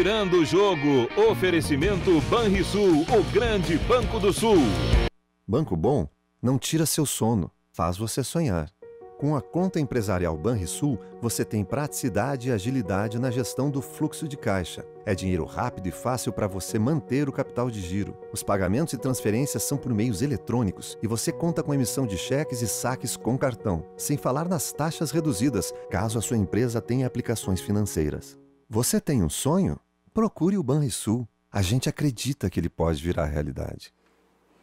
Virando o Jogo. Oferecimento Banrisul, o grande banco do Sul. Banco bom não tira seu sono, faz você sonhar. Com a conta empresarial Banrisul, você tem praticidade e agilidade na gestão do fluxo de caixa. É dinheiro rápido e fácil para você manter o capital de giro. Os pagamentos e transferências são por meios eletrônicos e você conta com emissão de cheques e saques com cartão, sem falar nas taxas reduzidas, caso a sua empresa tenha aplicações financeiras. Você tem um sonho? Procure o Banrisul. A gente acredita que ele pode virar realidade.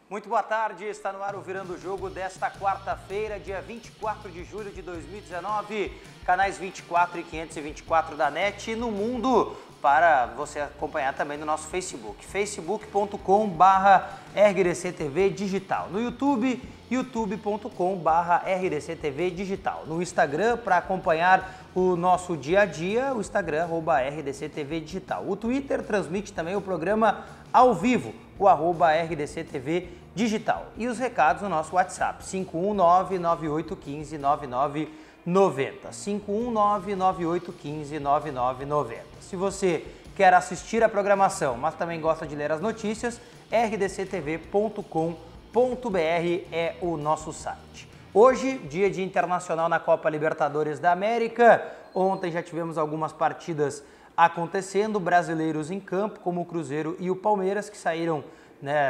Muito boa tarde, está no ar o Virando o Jogo desta quarta-feira, dia 24 de julho de 2019, canais 24 e 524 da NET e no mundo, para você acompanhar também no nosso Facebook, facebook.com/RDCTV Digital, no YouTube, youtube.com/RDCTV Digital, no Instagram, para acompanhar o nosso dia a dia, o Instagram, @RDCTV Digital, o Twitter transmite também o programa ao vivo, o @RDCTV Digital. E os recados no nosso WhatsApp, 519-9815-9990. 519-9815-9990. Se você quer assistir a programação, mas também gosta de ler as notícias, rdctv.com.br é o nosso site. Hoje, dia de Internacional na Copa Libertadores da América. Ontem já tivemos algumas partidas acontecendo, brasileiros em campo, como o Cruzeiro e o Palmeiras, que saíram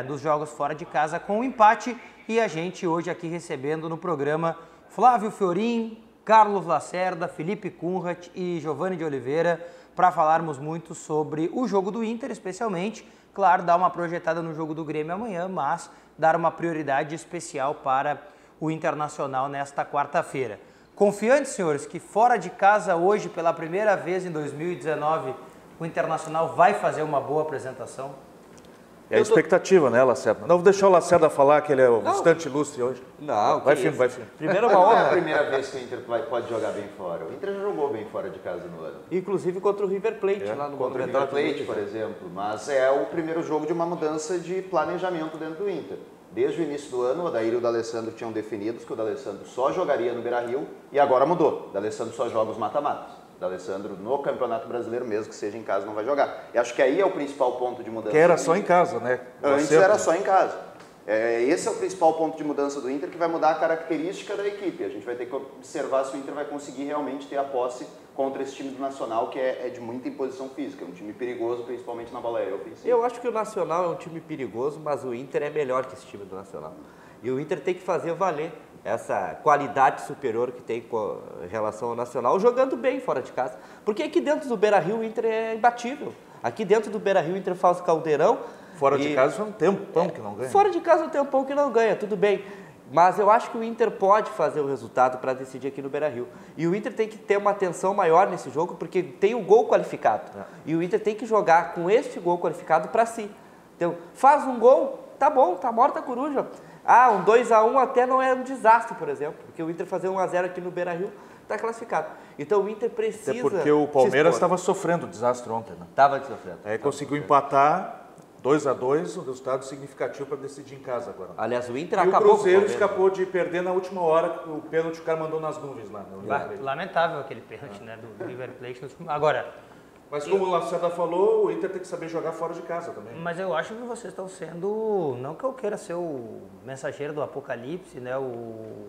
dos jogos fora de casa com o empate, e a gente hoje aqui recebendo no programa Flávio Fiorin, Carlos Lacerda, Felipe Kunrat e Giovanni de Oliveira, para falarmos muito sobre o jogo do Inter, especialmente, claro, dar uma projetada no jogo do Grêmio amanhã, mas dar uma prioridade especial para o Internacional nesta quarta-feira. Confiantes, senhores, que fora de casa hoje, pela primeira vez em 2019, o Internacional vai fazer uma boa apresentação? É a expectativa, né, Lacerda? Não, vou deixar o Lacerda falar, que ele é o bastante ilustre hoje. Não, vai firme, vai firme. Primeiro, uma honra. Não é a primeira vez que o Inter pode jogar bem fora. O Inter já jogou bem fora de casa no ano. Inclusive contra o River Plate, lá no contra o River Plate, por exemplo. Mas é o primeiro jogo de uma mudança de planejamento dentro do Inter. Desde o início do ano, o Odair e o D'Alessandro tinham definido que o D'Alessandro só jogaria no Beira-Rio e agora mudou. O D'Alessandro só joga os mata-matas. O D'Alessandro no Campeonato Brasileiro, mesmo que seja em casa, não vai jogar. E acho que aí é o principal ponto de mudança. Que era só em casa, né? Antes era só em casa. Esse é o principal ponto de mudança do Inter, que vai mudar a característica da equipe. A gente vai ter que observar se o Inter vai conseguir realmente ter a posse contra esse time do Nacional, que é de muita imposição física. É um time perigoso, principalmente na bola aérea ofensiva. Eu acho que o Nacional é um time perigoso, mas o Inter é melhor que esse time do Nacional. E o Inter tem que fazer valer essa qualidade superior que tem com relação ao Nacional, jogando bem fora de casa. Porque aqui dentro do Beira-Rio o Inter é imbatível. Aqui dentro do Beira-Rio o Inter faz o caldeirão. Fora de casa foi um tempão que não ganha. Fora de casa é um tempão que não ganha, tudo bem. Mas eu acho que o Inter pode fazer o resultado para decidir aqui no Beira-Rio. E o Inter tem que ter uma atenção maior nesse jogo, porque tem o gol qualificado. E o Inter tem que jogar com este gol qualificado para si. Então, faz um gol, tá bom, tá morta a coruja. Um 2-1 até não é um desastre, por exemplo, porque o Inter fazer 1-0 aqui no Beira-Rio está classificado. Então o Inter precisa... Até porque o Palmeiras estava sofrendo o desastre ontem, né? Estava sofrendo. Aí conseguiu empatar 2-2, um resultado significativo para decidir em casa agora. Aliás, o Inter e acabou... o Cruzeiro escapou de perder na última hora, o pênalti o cara mandou nas nuvens lá. Lamentável aquele pênalti, do River Plate. Agora... Mas como o Lacerda falou, o Inter tem que saber jogar fora de casa também. Mas eu acho que vocês estão sendo... Não que eu queira ser o mensageiro do apocalipse, o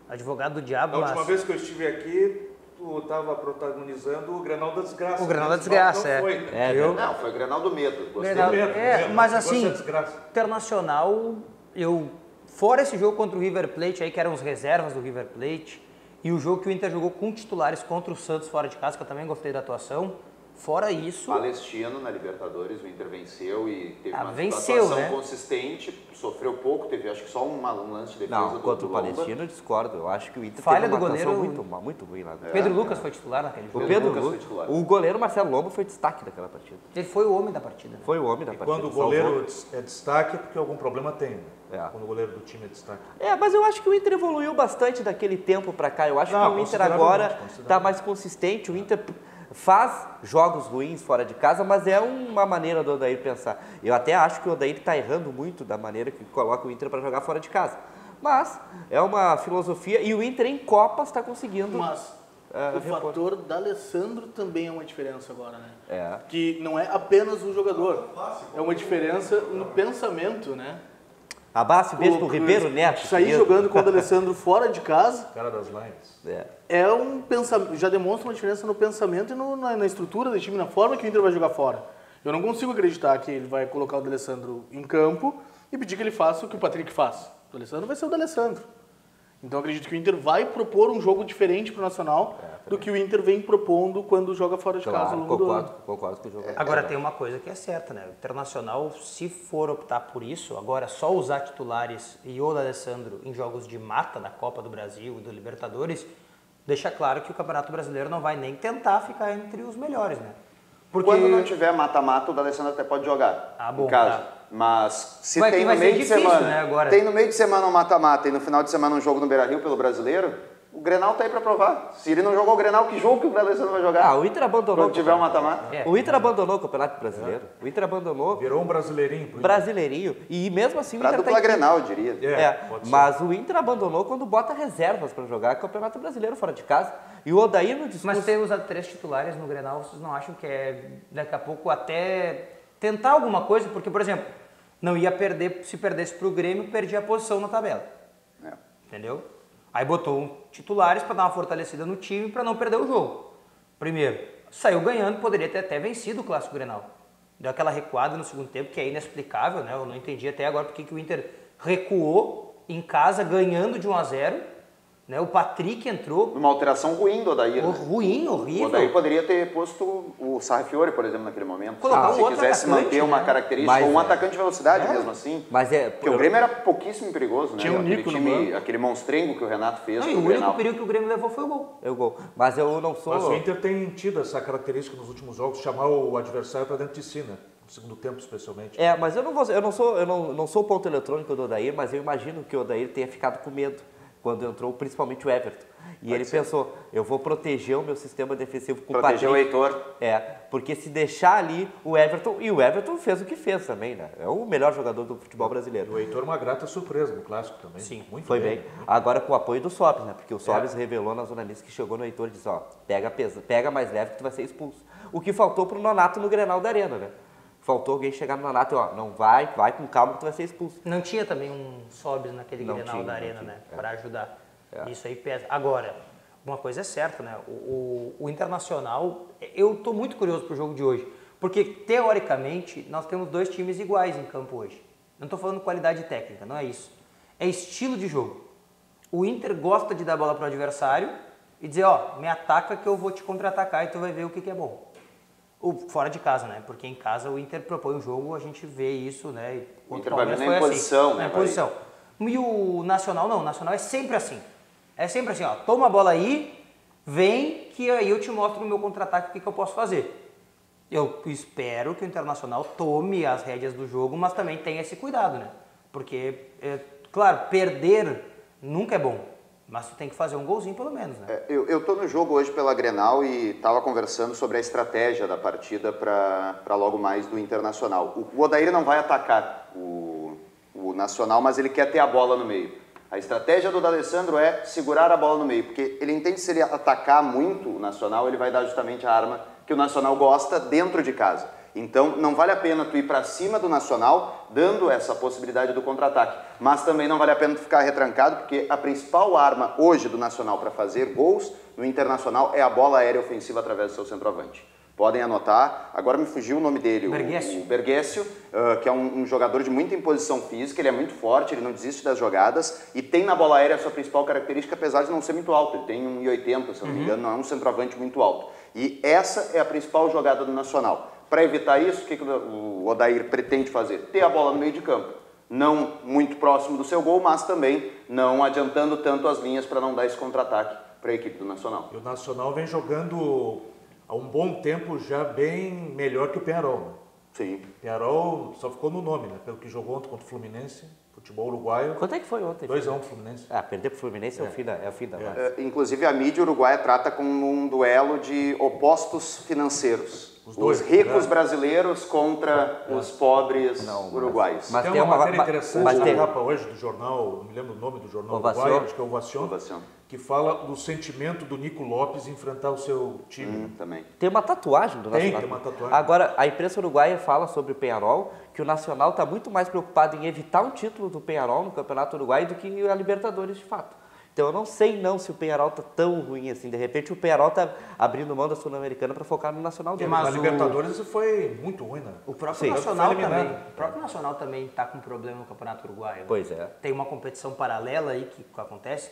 advogado do diabo, A última vez que eu estive aqui, tu estava protagonizando o Grenal da Desgraça. O Grenal da Desgraça, não foi, né? Não, foi o Grenal do Medo. Gostei do medo. Mas assim, Internacional, fora esse jogo contra o River Plate, aí que eram os reservas do River Plate, e o jogo que o Inter jogou com titulares contra o Santos fora de casa, que eu também gostei da atuação. Fora isso... Palestino na Libertadores, o Inter venceu e teve uma atuação consistente, sofreu pouco, teve acho que só um lance de defesa Não, contra o Palestino eu discordo, eu acho que o Inter falha teve uma do goleiro muito ruim lá. Pedro Lucas foi titular naquele jogo. O goleiro Marcelo Lombo foi destaque daquela partida. Ele foi o homem da partida. Foi o homem da partida. Quando o goleiro é destaque é porque algum problema tem. Quando o goleiro do time é destaque. Mas eu acho que o Inter evoluiu bastante daquele tempo para cá. Eu acho que o Inter agora está mais consistente. O Inter faz jogos ruins fora de casa, mas é uma maneira do Odair pensar. Eu até acho que o Odair está errando muito da maneira que coloca o Inter para jogar fora de casa. Mas é uma filosofia, e o Inter em Copas está conseguindo O fator D'Alessandro também é uma diferença agora, né? É. Que não é apenas o jogador, é uma diferença no pensamento, né? Abraço e beijo pro Ribeiro Neto. Sair jogando com o D'Alessandro fora de casa Cara das Lions. é um pensamento, já demonstra uma diferença no pensamento e na estrutura do time, na forma que o Inter vai jogar fora. Eu não consigo acreditar que ele vai colocar o D'Alessandro em campo e pedir que ele faça o que o Patrick faz. O D'Alessandro vai ser o D'Alessandro. Então eu acredito que o Inter vai propor um jogo diferente pro Nacional do que o Inter vem propondo quando joga fora de casa ao longo do ano. Concordo com o jogo. Agora tem uma coisa que é certa, né? O Internacional, se for optar por isso, agora só usar titulares e o D'Alessandro em jogos de mata da Copa do Brasil e do Libertadores, deixa claro que o Campeonato Brasileiro não vai nem tentar ficar entre os melhores, né? Porque... Quando não tiver mata-mata, o D'Alessandro até pode jogar, bom, em casa. tá. Mas se Vai tem que no vai meio ser de difícil, semana, né, agora. tem no meio de semana um mata-mata e no final de semana um jogo no Beira-Rio pelo Brasileiro, o Grenal tá aí pra provar. Se ele não jogou o Grenal, que jogo que o D'Alessandro vai jogar? O Inter abandonou. Quando tiver um mata-mata. O Inter abandonou o Campeonato Brasileiro. O Inter abandonou. Virou um brasileirinho. pro Inter. Brasileirinho. E mesmo assim o Pra Inter dupla tá em Grenal, eu diria. Pode ser. Mas o Inter abandonou quando bota reservas para jogar Campeonato Brasileiro fora de casa. E o Odair no discurso... Mas ter usado 3 titulares no Grenal, vocês não acham que é daqui a pouco até tentar alguma coisa? Porque, por exemplo, não ia perder, se perdesse pro Grêmio, perdia a posição na tabela. Entendeu? Aí botou titulares para dar uma fortalecida no time para não perder o jogo. Primeiro, saiu ganhando, poderia ter até vencido o Clássico Grenal. Deu aquela recuada no segundo tempo, que é inexplicável, né? Eu não entendi até agora porque que o Inter recuou em casa, ganhando de 1-0. Né? O Patrick entrou... Uma alteração ruim do Odair. Né? Ruim, horrível. O Odair poderia ter posto o Sarrafiore, por exemplo, naquele momento. Colocar um Se outro quisesse atacante, manter uma né? característica, Mas ou um atacante de velocidade mesmo assim. Mas Porque o Grêmio era pouquíssimo perigoso, né? Tinha um Aquele Nico no time, banco. aquele monstrengo que o Renato fez Não, e no o único Grenal. perigo que o Grêmio levou foi o gol. É o gol. Mas eu não sou... Mas o Inter tem tido essa característica nos últimos jogos, chamar o adversário para dentro de si, né? No segundo tempo, especialmente. Mas eu não sou o ponto eletrônico do Odair, mas eu imagino que o Odair tenha ficado com medo quando entrou principalmente o Everton. E ele pensou, eu vou proteger o meu sistema defensivo com o Patrick. Proteger o Heitor. Porque se deixar ali o Everton, e o Everton fez o que fez também, né? É o melhor jogador do futebol E brasileiro. o Heitor uma grata surpresa no Clássico também. Sim, muito Foi bem. Agora com o apoio do Sobis, né? Porque o Sobis É. revelou na Zona Mista que chegou no Heitor e disse, pega mais leve que tu vai ser expulso. O que faltou pro Nonato no Grenal da Arena, né? Faltou alguém chegar no Nonato e, não vai com calma que tu vai ser expulso. Não tinha também um Sobis naquele Não Grenal tinha, da não Arena, tinha. né? Para ajudar. Isso aí pesa. Agora, uma coisa é certa, né? O Internacional, eu tô muito curioso pro jogo de hoje. Porque, teoricamente, nós temos 2 times iguais em campo hoje. Não tô falando qualidade técnica, não é isso. É estilo de jogo. O Inter gosta de dar bola pro adversário e dizer, me ataca que eu vou te contra-atacar e tu vai ver o que é bom. Fora de casa, né? Porque em casa o Inter propõe o jogo, a gente vê isso, né? O Inter vai na imposição, né? Na imposição. E o Nacional não, o Nacional é sempre assim. É sempre assim, toma a bola aí, vem que aí eu te mostro no meu contra-ataque o que eu posso fazer. Eu espero que o Internacional tome as rédeas do jogo, mas também tenha esse cuidado, né? Porque, claro, perder nunca é bom, mas tu tem que fazer um golzinho pelo menos, né? Eu tô no jogo hoje pela Grenal e tava conversando sobre a estratégia da partida para logo mais do Internacional. O Odair não vai atacar o Nacional, mas ele quer ter a bola no meio. A estratégia do D'Alessandro é segurar a bola no meio, porque ele entende que se ele atacar muito o Nacional, ele vai dar justamente a arma que o Nacional gosta dentro de casa. Então, não vale a pena tu ir para cima do Nacional, dando essa possibilidade do contra-ataque. Mas também não vale a pena tu ficar retrancado, porque a principal arma hoje do Nacional para fazer gols no Internacional é a bola aérea ofensiva através do seu centroavante. Podem anotar, agora me fugiu o nome dele, o Berguécio, que é um jogador de muita imposição física, ele é muito forte, ele não desiste das jogadas e tem na bola aérea a sua principal característica, apesar de não ser muito alto, ele tem 1,80, se eu não me engano, não é um centroavante muito alto. E essa é a principal jogada do Nacional. Para evitar isso, o que o Odair pretende fazer? Ter a bola no meio de campo. Não muito próximo do seu gol, mas também não adiantando tanto as linhas para não dar esse contra-ataque para a equipe do Nacional. E o Nacional vem jogando há um bom tempo já bem melhor que o Peñarol. Né? Sim. Peñarol só ficou no nome, né? Pelo que jogou ontem contra o Fluminense, futebol uruguaio. Quanto é que foi ontem? 2-1 pro Fluminense. Perder pro Fluminense é o fim da base. Inclusive a mídia uruguaia trata como um duelo de opostos financeiros. Os ricos brasileiros contra os pobres uruguaios. Mas tem uma matéria interessante na capa hoje do jornal, não me lembro o nome do jornal uruguaio, acho que é o Ovación, que fala do sentimento do Nico Lopes enfrentar o seu time. Também. Tem uma tatuagem do Nacional. Tem uma tatuagem. Agora, a imprensa uruguaia fala sobre o Peñarol, que o Nacional está muito mais preocupado em evitar um título do Peñarol no Campeonato Uruguaio do que a Libertadores, de fato. Então, eu não sei se o Peñarol está tão ruim assim. De repente, o Peñarol está abrindo mão da Sul-Americana para focar no Nacional dele. Mas a Libertadores foi muito ruim, né? O próprio Nacional também está com problema no Campeonato Uruguaio. Né? Pois é. Tem uma competição paralela aí que acontece,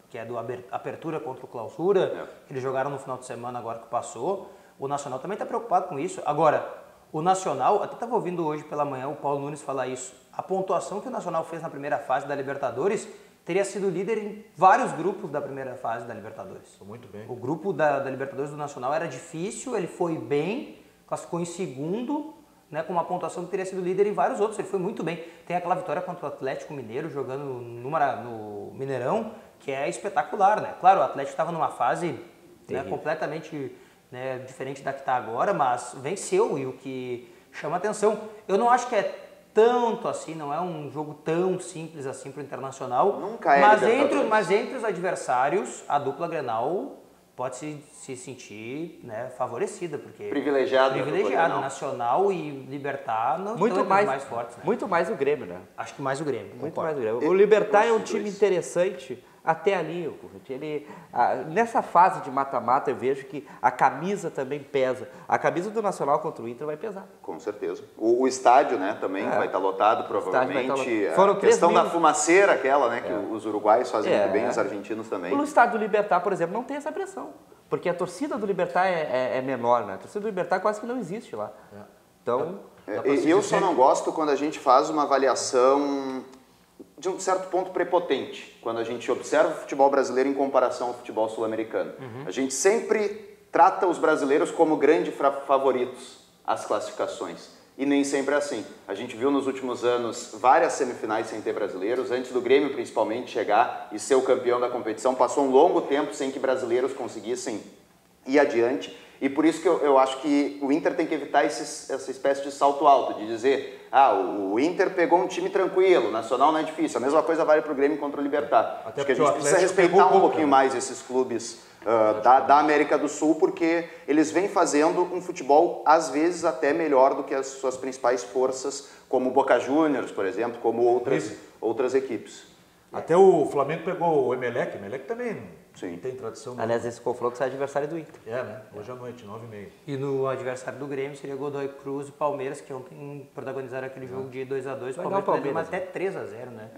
que é do Apertura contra o Clausura, que eles jogaram no final de semana agora que passou. O Nacional também está preocupado com isso. Agora, o Nacional, até estava ouvindo hoje pela manhã o Paulo Nunes falar isso, a pontuação que o Nacional fez na primeira fase da Libertadores teria sido líder em vários grupos da primeira fase da Libertadores. Muito bem. O grupo da Libertadores do Nacional era difícil, ele foi bem, classificou em segundo, né, com uma pontuação que teria sido líder em vários outros, ele foi muito bem. Tem aquela vitória contra o Atlético Mineiro, jogando no Mineirão, que é espetacular, né? Claro, o Atlético estava numa fase, né, completamente, né, diferente da que está agora, mas venceu, e o que chama atenção. Eu não acho que é tanto assim, não é um jogo tão simples assim para o Internacional. Nunca é. Mas entre os adversários, a dupla Grenal pode se sentir, né, favorecida, porque privilegiado, Nacional e Libertad não muito estão mais fortes. Né? Muito mais o Grêmio, né? Acho que mais o Grêmio. Muito mais o Grêmio. O Libertad é um time interessante até ali. Nessa fase de mata-mata eu vejo que a camisa também pesa. A camisa do Nacional contra o Inter vai pesar. Com certeza. O estádio, né, também vai estar lotado, provavelmente. Foram a questão 3.000... da fumaceira, aquela, né, que os uruguaios fazem muito bem, os argentinos também. O estádio do Libertad, por exemplo, não tem essa pressão. Porque a torcida do Libertad é menor, né? A torcida do Libertad quase que não existe lá. Então... eu só não gosto quando a gente faz uma avaliação de um certo ponto prepotente, quando a gente observa o futebol brasileiro em comparação ao futebol sul-americano. A gente sempre trata os brasileiros como grandes favoritos às classificações. E nem sempre é assim. A gente viu nos últimos anos várias semifinais sem ter brasileiros, antes do Grêmio principalmente chegar e ser o campeão da competição. Passou um longo tempo sem que brasileiros conseguissem ir adiante. E por isso que eu acho que o Inter tem que evitar essa espécie de salto alto, de dizer, o Inter pegou um time tranquilo, o Nacional não é difícil. A mesma coisa vale para o Grêmio contra o Libertad. Acho que a gente precisa respeitar um pouquinho mais esses clubes da América do Sul, porque eles vêm fazendo um futebol, às vezes, até melhor do que as suas principais forças, como o Boca Juniors, por exemplo, como outras equipes. Até o Flamengo pegou o Emelec também. Sim. Tem tradição. Aliás, esse confronto é adversário do Inter. Né? Hoje à noite, 9h30. E no adversário do Grêmio seria Godoy Cruz e Palmeiras, que ontem protagonizaram aquele jogo de 2x2. O Palmeiras perdeu até 3x0, né?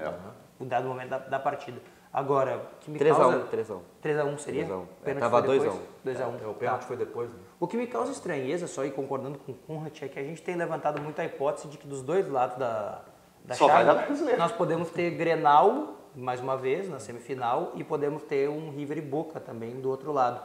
No dado momento da partida. Agora, que me causa... 3x1 seria? 3x1. Tava 2x1. 2x1. O pênalti foi depois, né? O que me causa estranheza, só ir concordando com o Conrad, é que a gente tem levantado muito a hipótese de que dos dois lados da chave, nós podemos ter Grenal, mais uma vez, na semifinal, e podemos ter um River e Boca também do outro lado.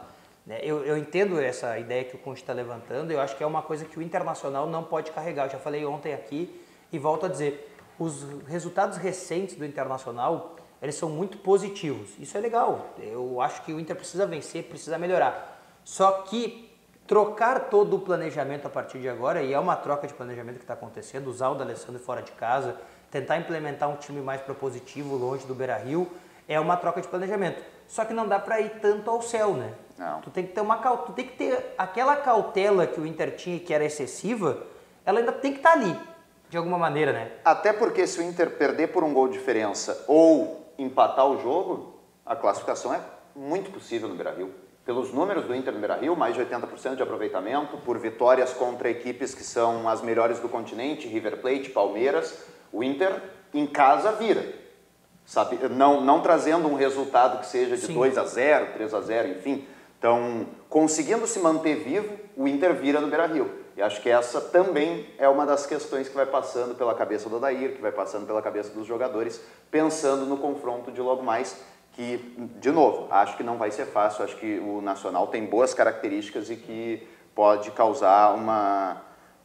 Eu entendo essa ideia que o Conte está levantando, eu acho que é uma coisa que o Internacional não pode carregar. Eu já falei ontem aqui e volto a dizer, os resultados recentes do Internacional, eles são muito positivos. Isso é legal, eu acho que o Inter precisa vencer, precisa melhorar. Só que trocar todo o planejamento a partir de agora, e é uma troca de planejamento que está acontecendo, usar o D'Alessandro fora de casa, tentar implementar um time mais propositivo longe do Beira-Rio, é uma troca de planejamento. Só que não dá para ir tanto ao céu, né? Não. Tu tem que ter aquela cautela que o Inter tinha, que era excessiva, ela ainda tem que estar ali, de alguma maneira, né? Até porque se o Inter perder por um gol de diferença ou empatar o jogo, a classificação é muito possível no Beira-Rio. Pelos números do Inter no Beira-Rio, mais de 80% de aproveitamento, por vitórias contra equipes que são as melhores do continente, River Plate, Palmeiras, o Inter em casa vira, sabe? Não trazendo um resultado que seja de 2x0, 3x0, enfim. Então, conseguindo se manter vivo, o Inter vira no Beira-Rio. E acho que essa também é uma das questões que vai passando pela cabeça do Odair, que vai passando pela cabeça dos jogadores, pensando no confronto de logo mais, que, de novo, acho que não vai ser fácil, acho que o Nacional tem boas características e que pode causar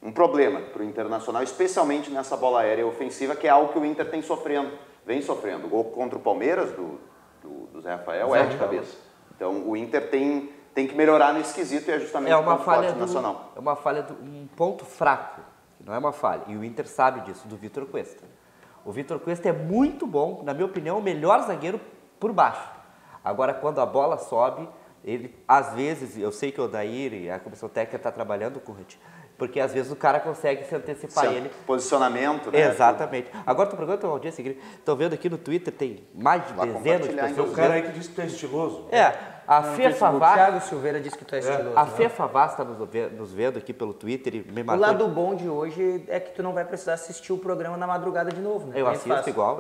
um problema para o Internacional, especialmente nessa bola aérea ofensiva, que é algo que o Inter vem sofrendo. O gol contra o Palmeiras, do Zé Rafael, é de cabeça. Então, o Inter tem tem que melhorar nesse quesito e é justamente uma o ponto falha forte nacional. É uma falha, um ponto fraco, não é uma falha. E o Inter sabe disso, do Vitor Cuesta. O Vitor Cuesta é muito bom, na minha opinião, o melhor zagueiro por baixo. Agora, quando a bola sobe, ele, às vezes, eu sei que o Odair e a comissão técnica está trabalhando com o Ruth, porque às vezes o cara consegue se antecipar ele. Posicionamento, né? Exatamente. Agora, estou perguntando uma audiência, estou vendo aqui no Twitter, tem mais de dezenas de pessoas. Tem um cara aí que disse que tu é estiloso. A Fê Favaz... Thiago Silveira disse que tu é estiloso. A Fê Favaz está nos vendo aqui pelo Twitter e me marcou. O lado bom de hoje é que tu não vai precisar assistir o programa na madrugada de novo, né? Eu assisto igual.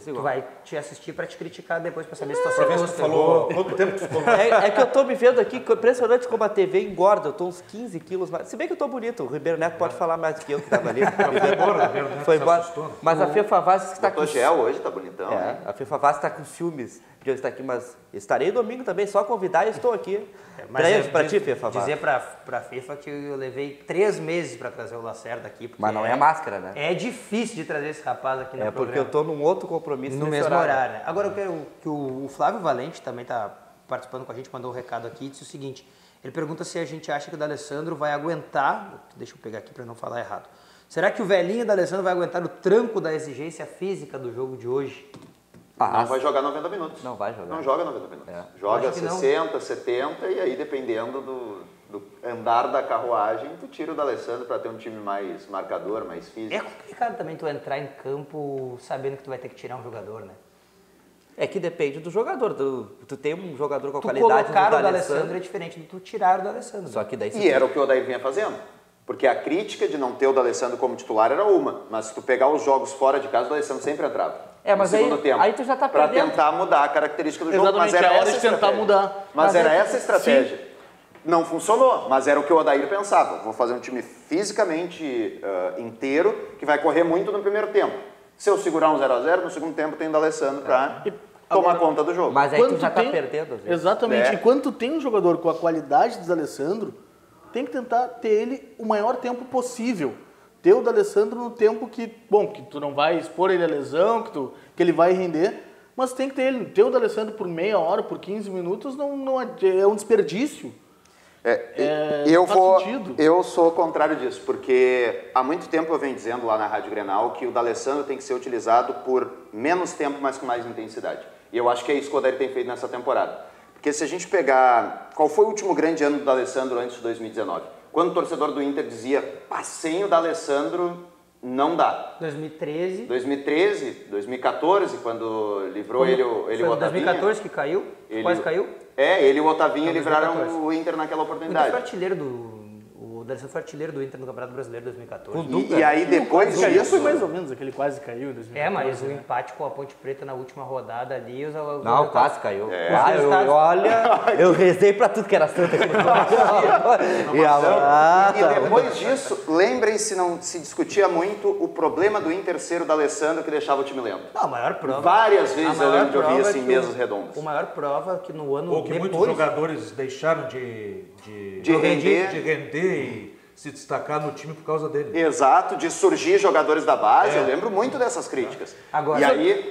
Tu vai te assistir pra te criticar depois, pra saber se tu Pra ver se tu falou, quanto tempo tu falou. É que eu tô me vendo aqui, impressionante como a TV engorda, eu tô uns 15 quilos mais. Se bem que eu tô bonito, o Ribeiro Neto pode falar mais do que eu que tava ali. Foi embora. Mas a Fê Favaz está com... gel hoje, tá bonitão. A Fê Favaz está com ciúmes de eu estar aqui, mas estarei domingo também, só convidar e estou aqui. Pra ti, Fê Favaz. Dizer pra FIFA que eu levei 3 meses pra trazer o Lacerda aqui. Mas não é máscara, né? É difícil de trazer esse rapaz aqui no programa. É porque eu tô num outro compromisso no mesmo horário. Né? Agora eu quero que o Flávio Valente também tá participando com a gente, mandou um recado aqui, disse o seguinte, ele pergunta se a gente acha que o D'Alessandro vai aguentar, deixa eu pegar aqui para não falar errado, será que o velhinho D'Alessandro vai aguentar o tranco da exigência física do jogo de hoje? Não vai jogar 90 minutos. Não vai jogar. Não joga 90 minutos. Joga 60, 70 e aí dependendo do andar da carruagem, tu tira o D'Alessandro para ter um time mais marcador, mais físico. É complicado também tu entrar em campo sabendo que tu vai ter que tirar um jogador, né? É que depende do jogador. Tu tem um jogador com a qualidade do D'Alessandro. O D'Alessandro é diferente de tu tirar o D'Alessandro. Só que daí e era o que o Odair vinha fazendo. Porque a crítica de não ter o D'Alessandro como titular era uma, mas se tu pegar os jogos fora de casa, o D'Alessandro sempre entrava. Mas aí tu já tá perdendo. Pra tentar mudar a característica do jogo. Exatamente, Mas era hora de tentar mudar. Mas era essa a estratégia. Sim. Não funcionou, mas era o que o Odair pensava. Vou fazer um time fisicamente inteiro, que vai correr muito no primeiro tempo. Se eu segurar um 0-0, no segundo tempo tem o D'Alessandro pra tomar conta do jogo. Mas aí tu já tá perdendo. Às vezes. Exatamente. Enquanto tem um jogador com a qualidade do D'Alessandro, tem que tentar ter ele o maior tempo possível. Ter o D'Alessandro no tempo que tu não vai expor ele à lesão, que ele vai render, mas tem que ter ele. Ter o D'Alessandro por meia hora, por 15 minutos, não é um desperdício. Eu sou o contrário disso, porque há muito tempo eu venho dizendo lá na Rádio Grenal que o D'Alessandro tem que ser utilizado por menos tempo, mas com mais intensidade. E eu acho que é isso que o Odair tem feito nessa temporada. Porque se a gente pegar... Qual foi o último grande ano do D'Alessandro antes de 2019? Quando o torcedor do Inter dizia, sem o D'Alessandro não dá. 2013. 2014, quando livrou ele o Otavinha. 2014 que caiu? Quase caiu? Ele e o Otavinha livraram o Inter naquela oportunidade. O D'Alessandro foi artilheiro do Inter no Campeonato Brasileiro 2014. E aí depois disso... Foi mais ou menos, aquele quase caiu em 2014. Mas o empate com a Ponte Preta na última rodada ali... Quase caiu. Eu rezei pra tudo que era Santa. E depois disso, lembrem-se, não se discutia muito o problema do Inter ser o D'Alessandro que deixava o time lento. A maior prova... Várias vezes eu lembro de ouvir assim, mesas redondas. A maior prova que no ano Ou que muitos jogadores deixaram de render e se destacar no time por causa dele. Exato, de surgir jogadores da base, eu lembro muito dessas críticas.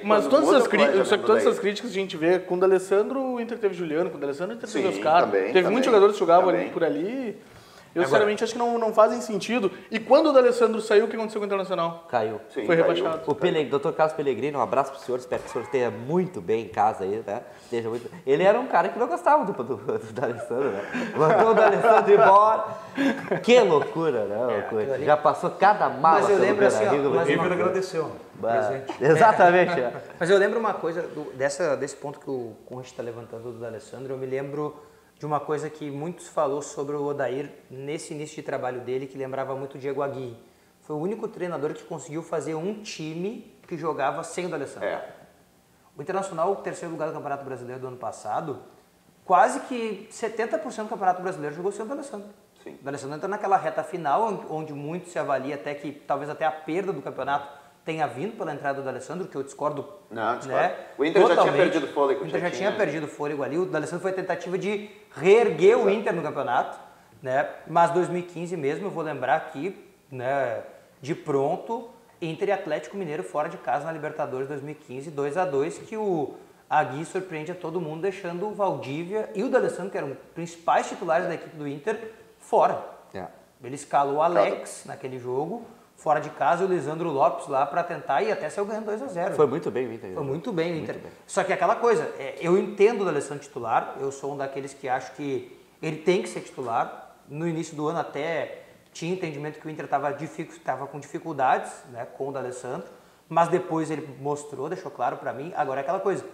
Mas todas essas críticas a gente vê com o D'Alessandro, o Inter teve Juliano, com o D'Alessandro o Inter teve Oscar. Teve muitos jogadores que jogavam ali, por ali. Eu sinceramente acho que não fazem sentido. E quando o D'Alessandro saiu, o que aconteceu com o Internacional? Caiu. Foi rebaixado. O Dr. Carlos Pellegrini, um abraço pro senhor, espero que o senhor esteja muito bem em casa aí, né? Ele era um cara que não gostava do D'Alessandro, né? Mandou o D'Alessandro embora. Que loucura, né? Já passou cada mala. Mas eu lembro assim, o River agradeceu. Presente. Exatamente. Mas eu lembro uma coisa, desse ponto que o Conrad está levantando do D'Alessandro, eu me lembro de uma coisa que muitos falou sobre o Odair nesse início de trabalho dele, que lembrava muito o Diego Aguirre. Foi o único treinador que conseguiu fazer um time que jogava sem o D'Alessandro. O Internacional, o terceiro lugar do Campeonato Brasileiro do ano passado, quase que 70% do Campeonato Brasileiro jogou sem o D'Alessandro. Sim. O D'Alessandro entra naquela reta final, onde muito se avalia até que talvez até a perda do campeonato tenha vindo pela entrada do D'Alessandro, que eu discordo. Não, discordo. Né? O Inter já tinha perdido fôlego. O Inter já tinha perdido fôlego ali. O D'Alessandro foi a tentativa de reerguer o Inter no campeonato, né? Mas 2015 mesmo, eu vou lembrar aqui, né, de pronto, Inter e Atlético Mineiro fora de casa na Libertadores 2015, 2-2, que o a Gui surpreende a todo mundo, deixando o Valdívia e o D'Alessandro, que eram os principais titulares da equipe do Inter, fora. Ele escalou o Alex naquele jogo, fora de casa, e o Lisandro Lopes lá para tentar e até saiu ganhando 2-0. Foi muito bem o Inter. Foi muito bem o Inter. Só que aquela coisa, eu entendo o D'Alessandro titular, eu sou um daqueles que acho que ele tem que ser titular. No início do ano até tinha entendimento que o Inter estava com dificuldades, né, com o D'Alessandro, mas depois ele mostrou, deixou claro para mim. Agora é aquela coisa,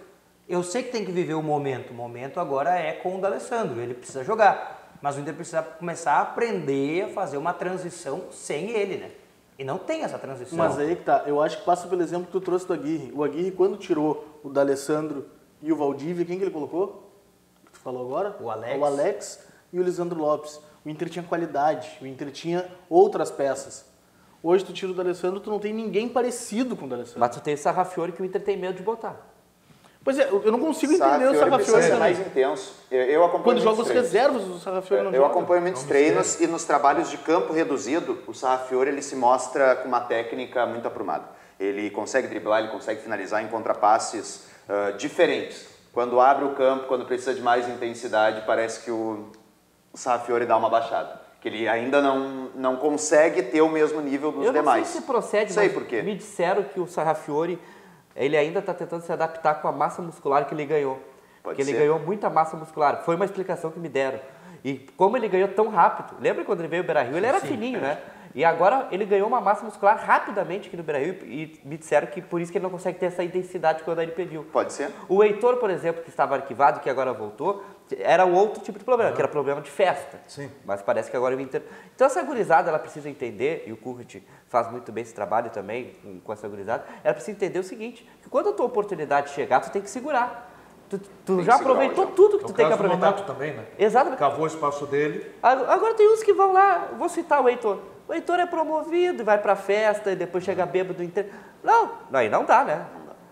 eu sei que tem que viver o momento agora é com o D'Alessandro, ele precisa jogar, mas o Inter precisa começar a aprender a fazer uma transição sem ele, né? E não tem essa transição. Mas aí que tá, eu acho que passa pelo exemplo que tu trouxe do Aguirre. O Aguirre, quando tirou o D'Alessandro e o Valdívia, quem que ele colocou? Que tu falou agora? O Alex. O Alex e o Lisandro Lopes. O Inter tinha qualidade, o Inter tinha outras peças. Hoje tu tira o D'Alessandro, tu não tem ninguém parecido com o D'Alessandro. Mas tu tem o Sarrafiori que o Inter tem medo de botar. Pois é, eu não consigo entender o Sarrafiori Sarrafiori ser também. mais intenso. Eu acompanho Quando joga muitos os treinos. reservas, o Sarrafiori não Eu joga. acompanho muitos treinos e nos trabalhos de campo reduzido, o Sarrafiori ele se mostra com uma técnica muito aprumada. Ele consegue driblar, ele consegue finalizar em contrapasses diferentes. Quando abre o campo, quando precisa de mais intensidade, parece que o Sarrafiori dá uma baixada. Que ele ainda não consegue ter o mesmo nível dos demais. Eu não sei se procede, sei mas por quê. Me disseram que o Sarrafiori, ele ainda está tentando se adaptar com a massa muscular que ele ganhou. Porque ele ganhou muita massa muscular. Foi uma explicação que me deram. E como ele ganhou tão rápido, lembra quando ele veio ao Beira-Rio? Ele era fininho, né? E agora ele ganhou uma massa muscular rapidamente aqui no Beira-Rio e me disseram que por isso que ele não consegue ter essa intensidade quando ele pediu. Pode ser. O Heitor, por exemplo, que estava arquivado, que agora voltou, era um outro tipo de problema, que era problema de festa. Sim. Mas parece que agora o Inter... Então essa gurizada, ela precisa entender, e o Kurrit faz muito bem esse trabalho também com essa gurizada, ela precisa entender o seguinte, que quando a tua oportunidade chegar, tu tem que segurar. Tu já aproveitou tudo que tu tem que aproveitar. O Nonato também, né? Exatamente. Cavou o espaço dele. Agora tem uns que vão lá, vou citar o Heitor. O Heitor é promovido, vai pra festa e depois chega bêbado do Inter. Não, aí não dá, né?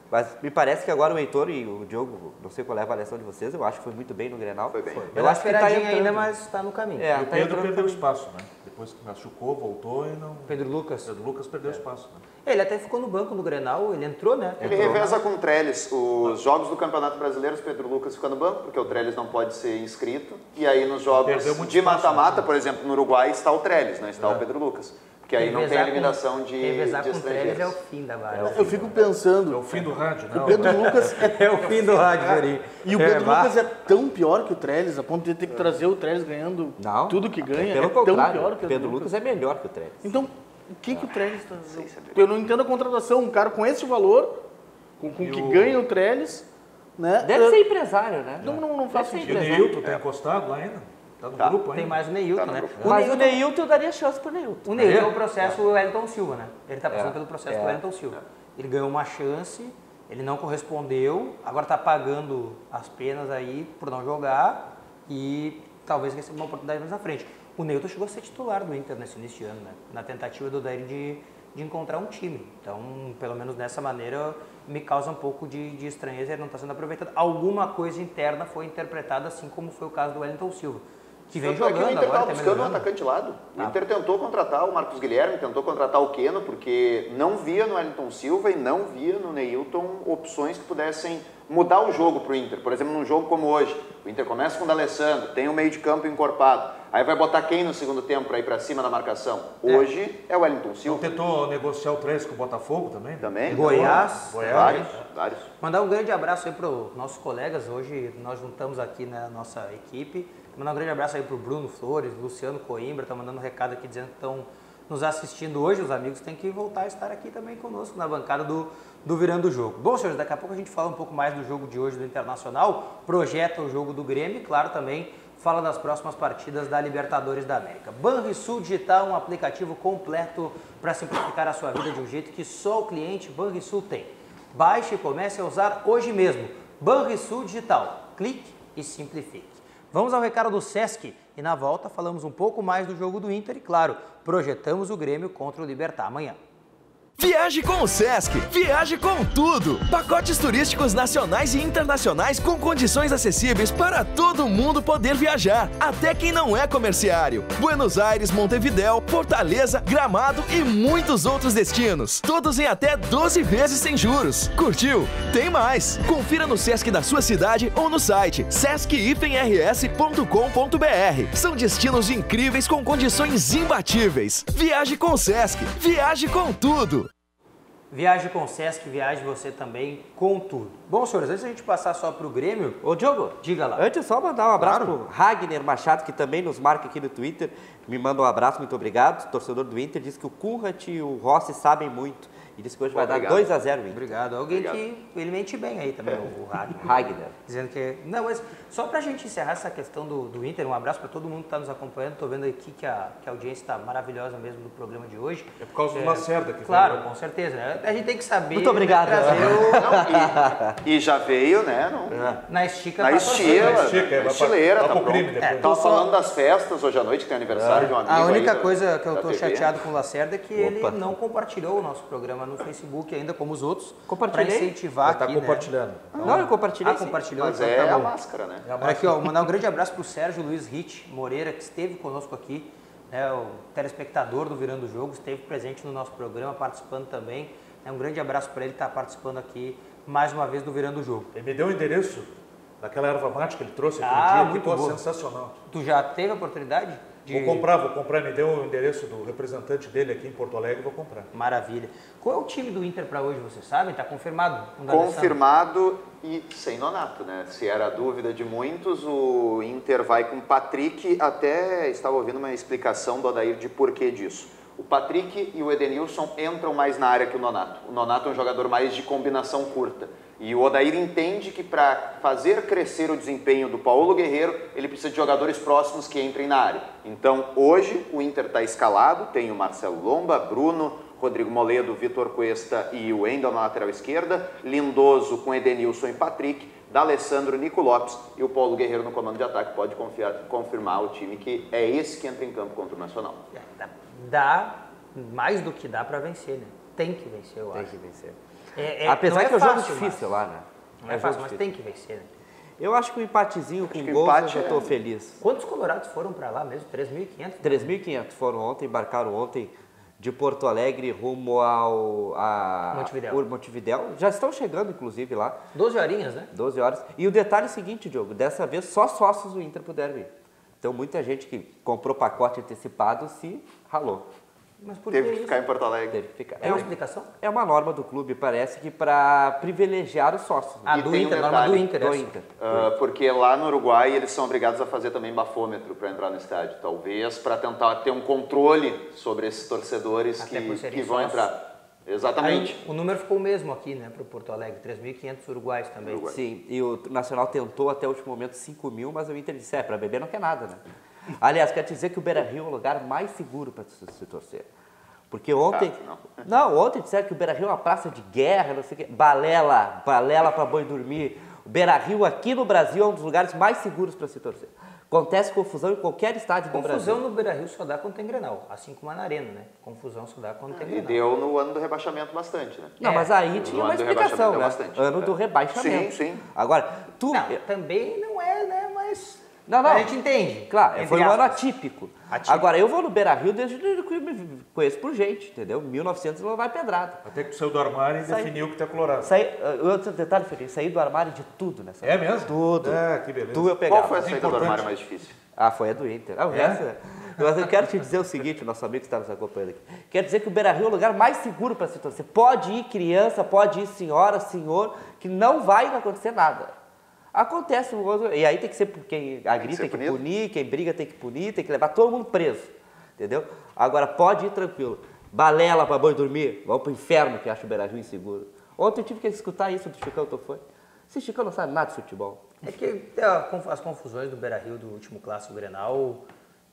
Mas me parece que agora o Heitor e o Diogo, não sei qual é a avaliação de vocês, eu acho que foi muito bem no Grenal. Foi bem. Eu acho que tá entrando ainda, mas está no caminho. E o Pedro perdeu espaço, né? Depois que machucou, voltou e não... Pedro Lucas. Pedro Lucas perdeu espaço, né? Ele até ficou no banco no Grenal, ele entrou, né? Ele reveza com o Trellis. Os jogos do Campeonato Brasileiro, o Pedro Lucas fica no banco, porque o Trellis não pode ser inscrito. E aí nos jogos de mata-mata, por exemplo, no Uruguai, está o Trellis, não está o Pedro Lucas. Porque aí não tem eliminação de estrangeiros. Com o Trellis é o fim da barra. Eu fico pensando... É o fim do rádio, né? O Pedro Lucas É o fim do rádio, Jari. E o Pedro Lucas é tão pior que o Trellis, a ponto de ter que trazer o Trellis ganhando tudo que ganha. Pelo é tão contrário, pior que o Pedro Lucas é melhor que o Trellis. Então, o que o Trellis está fazendo? Eu não entendo a contratação. Um cara com esse valor, com que ganha o Trellis, né? Deve ser empresário, né? Não faz Deve ser sentido. E o Neilton tá encostado lá ainda? Tá no grupo ainda? Tem mais o Neilton, né? Mas o Neilton eu daria chance pro Neilton. O Neilton é o processo do Wellington Silva, né? Ele está passando pelo processo do É. Wellington Silva. Ele ganhou uma chance, ele não correspondeu, agora está pagando as penas aí por não jogar e talvez receba uma oportunidade mais na frente. O Neilton chegou a ser titular do Inter nesse início de ano, né? Na tentativa do Odair de encontrar um time. Então, pelo menos dessa maneira, me causa um pouco de estranheza ele não está sendo aproveitado. Alguma coisa interna foi interpretada assim como foi o caso do Wellington Silva, que vem Tanto é que jogando o Inter agora, estava tá buscando um melhorando. atacante de lado. O Inter tentou contratar o Marcos Guilherme, tentou contratar o Keno, porque não via no Wellington Silva e não via no Neilton opções que pudessem mudar o jogo para o Inter. Por exemplo, num jogo como hoje, o Inter começa com o D'Alessandro, tem o meio de campo encorpado, aí vai botar quem no segundo tempo para ir para cima da marcação? Hoje é o Wellington Não Silva. tentou negociar o Trellis com o Botafogo também? né? Também. Goiás. Vários. Mandar um grande abraço aí para os nossos colegas. Hoje nós juntamos aqui na nossa equipe. Mandar um grande abraço aí para o Bruno Flores, Luciano Coimbra, tá mandando um recado aqui dizendo que estão nos assistindo hoje. Os amigos têm que voltar a estar aqui também conosco na bancada do Virando o Jogo. Bom, senhores, daqui a pouco a gente fala um pouco mais do jogo de hoje do Internacional, projeta o jogo do Grêmio e, claro, também fala das próximas partidas da Libertadores da América. Banrisul Digital, um aplicativo completo para simplificar a sua vida de um jeito que só o cliente Banrisul tem. Baixe e comece a usar hoje mesmo. Banrisul Digital. Clique e simplifique. Vamos ao recado do Sesc e na volta falamos um pouco mais do jogo do Inter e, claro, projetamos o Grêmio contra o Libertad amanhã. Viaje com o Sesc, viaje com tudo. Pacotes turísticos nacionais e internacionais com condições acessíveis para todo mundo poder viajar, até quem não é comerciário. Buenos Aires, Montevidéu, Fortaleza, Gramado e muitos outros destinos. Todos em até 12 vezes sem juros. Curtiu? Tem mais! Confira no Sesc da sua cidade ou no site sesc-rs.com.br. São destinos incríveis com condições imbatíveis. Viaje com o Sesc, viaje com tudo. Viaje com o Sesc, viaje você também com tudo. Bom, senhores, antes da gente passar só pro Grêmio... Ô, Diogo, diga lá. Antes só mandar um abraço pro Ragner Machado, que também nos marca aqui no Twitter. Me manda um abraço, muito obrado. Torcedor do Inter, diz que o Kunrat e o Rossi sabem muito. E disse que hoje vai dar 2-0 Inter. Obrigado. Alguém que ele mente bem aí também, o Ragner. Ragner. Dizendo que... Não, mas só pra gente encerrar essa questão do Inter, um abraço pra todo mundo que tá nos acompanhando. Tô vendo aqui que a audiência tá maravilhosa mesmo do programa de hoje. É por causa do Lacerda. Que claro, veio, né? Com certeza. Né? A gente tem que saber... Muito obrigado. Trazer E já veio, né? Na estica. Na estileira. Tá Tá pro crime pronto. depois. Tava falando das festas hoje à noite, que tem aniversário de um amigo. A única aí, coisa que eu tô TV. chateado com o Lacerda é que ele não compartilhou o nosso programa no Facebook ainda, como os outros, para Compartilhei. incentivar Tá aqui, compartilhando. Né? Não, eu compartilhei sim. Compartilhou. Mas então é tá a bom. máscara, né? Olha aqui, ó, mandar um grande abraço pro Sérgio Luiz Ritt Moreira, que esteve conosco aqui, né, o telespectador do Virando o Jogo, esteve presente no nosso programa, participando também. Um grande abraço para ele estar participando aqui mais uma vez do Virando o Jogo. Ele me deu o endereço daquela erva mate que ele trouxe aquele dia, muito que ficou boa. sensacional. Tu já teve a oportunidade de... Vou comprar, me deu o endereço do representante dele aqui em Porto Alegre, vou comprar. Maravilha. Qual é o time do Inter para hoje, vocês sabem? Está confirmado? Confirmado e sem Nonato, né? Se era a dúvida de muitos, o Inter vai com o Patrick. Até estava ouvindo uma explicação do Odair de porquê disso. O Patrick e o Edenilson entram mais na área que o Nonato. O Nonato é um jogador mais de combinação curta. E o Odair entende que para fazer crescer o desempenho do Paulo Guerreiro, ele precisa de jogadores próximos que entrem na área. Então, hoje, o Inter está escalado, tem o Marcelo Lomba, Bruno, Rodrigo Moledo, Vitor Cuesta e o Wendel na lateral esquerda, Lindoso com Edenilson e Patrick, D'Alessandro, Nico Lopes e o Paulo Guerreiro no comando de ataque. Pode confirmar o time que é esse que entra em campo contra o Nacional. Dá mais do que dá para vencer, né? Tem que vencer, eu acho. Tem que vencer. Apesar que é um jogo difícil lá, né? Não é fácil, mas tem que vencer, né? Eu acho que um empatezinho com gols eu já estou feliz. Quantos colorados foram para lá mesmo? 3.500? 3.500 foram ontem, embarcaram ontem de Porto Alegre rumo ao Montevidéu. Já estão chegando, inclusive, lá. 12 horinhas, né? 12 horas. E o detalhe é o seguinte, Diogo, dessa vez só sócios do Inter puderam ir. Então muita gente que comprou pacote antecipado se ralou. Mas por Teve que que ficar em Porto Alegre. Teve que ficar. É uma explicação? É uma norma do clube, parece que para privilegiar os sócios. Ah, E do tem Inter, um norma detalhe, do Inter. Do essa. Inter. Porque lá no Uruguai eles são obrigados a fazer também bafômetro para entrar no estádio. Talvez para tentar ter um controle sobre esses torcedores Até por serem que vão sócios. entrar. Exatamente. Aí, o número ficou o mesmo aqui, né, para o Porto Alegre, 3.500 uruguaios também. Sim, e o Nacional tentou até o último momento 5.000, mas o Inter disse, para beber não quer nada, né? Aliás, quero te dizer que o Beira-Rio é o lugar mais seguro para se torcer. Porque ontem... ontem disseram que o Beira-Rio é uma praça de guerra, não sei o quê. Balela para boi dormir. O Beira-Rio aqui no Brasil é um dos lugares mais seguros para se torcer. Acontece confusão em qualquer estádio do Brasil. Confusão no Beira-Rio só dá quando tem Grenal, assim como na Arena, né? Confusão só dá quando tem E Grenal. deu no ano do rebaixamento bastante, né? Não, mas aí tinha uma ano do explicação, né? rebaixamento deu bastante. Ano do rebaixamento. Sim. Agora, Não, também não é, né? Mas Não. a gente entende. Claro, entre foi um ano aspas. atípico. Agora, eu vou no Beira-Rio desde que eu me conheço por gente, entendeu? 1900 não vai pedrada. Até que tu saiu do armário e definiu que tu é colorado. Outro detalhe, Felipe, saí do armário de tudo nessa. É mesmo? Tudo. Ah, que beleza. Tu eu pegava. Qual foi a saída do Importante. armário mais difícil? Ah, foi a do Inter. O resto, mas eu quero te dizer o seguinte, o nosso amigo que está nos acompanhando aqui. Quer dizer que o Beira-Rio é o lugar mais seguro para se torcer. Pode ir criança, pode ir senhora, senhor, que não vai acontecer nada. Acontece, e aí tem que ser quem agrida tem que punir, quem briga tem que punir, tem que levar todo mundo preso, entendeu? Agora pode ir tranquilo. Balela para boi dormir, vamos pro inferno que acha o Beira-Rio inseguro. Ontem eu tive que escutar isso do Chicão, tu foi? Esse Chicão não sabe nada de futebol. É que as confusões do Beira-Rio do último clássico Grenal,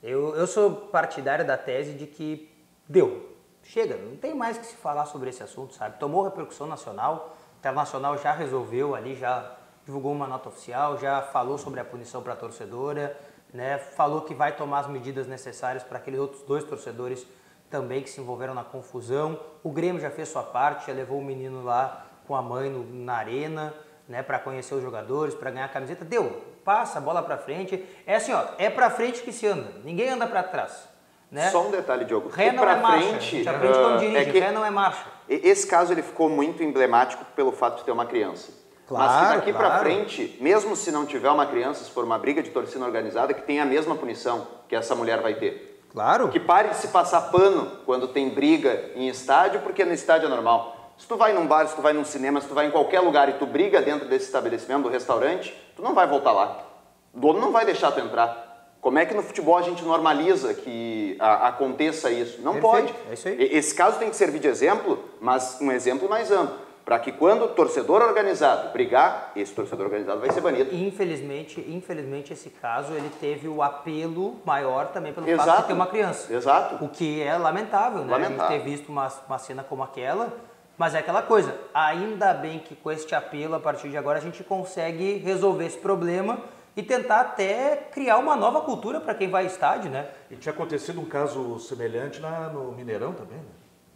eu sou partidário da tese de que deu. Chega, não tem mais que se falar sobre esse assunto, sabe? Tomou repercussão nacional, o Internacional já resolveu ali, já divulgou uma nota oficial, já falou sobre a punição para a torcedora, né? Falou que vai tomar as medidas necessárias para aqueles outros dois torcedores também que se envolveram na confusão. O Grêmio já fez sua parte, já levou o menino lá com a mãe na arena, né, para conhecer os jogadores, para ganhar a camiseta. Deu, passa a bola para frente. É assim, ó, é para frente que se anda, ninguém anda para trás. Né? Só um detalhe, Diogo. Ré não é marcha, a gente aprende quando dirige, ré não é marcha. Esse caso ele ficou muito emblemático pelo fato de ter uma criança. Claro, mas que daqui para frente, mesmo se não tiver uma criança, se for uma briga de torcida organizada, que tenha a mesma punição que essa mulher vai ter. Claro. Que pare de se passar pano quando tem briga em estádio, porque no estádio é normal. Se tu vai num bar, se tu vai num cinema, se tu vai em qualquer lugar e tu briga dentro desse estabelecimento, do restaurante, tu não vai voltar lá. O dono não vai deixar tu entrar. Como é que no futebol a gente normaliza que aconteça isso? Não Perfeito, pode. É isso aí. Esse caso tem que servir de exemplo, mas um exemplo mais amplo. Para que quando o torcedor organizado brigar, esse torcedor organizado vai ser banido. Infelizmente esse caso ele teve o apelo maior também pelo Exato. fato de ter uma criança. Exato. O que é lamentável, né? Lamentável. A gente ter visto uma cena como aquela, mas é aquela coisa. Ainda bem que com este apelo, a partir de agora, a gente consegue resolver esse problema e tentar até criar uma nova cultura para quem vai ao estádio, né? E tinha acontecido um caso semelhante no Mineirão também, né?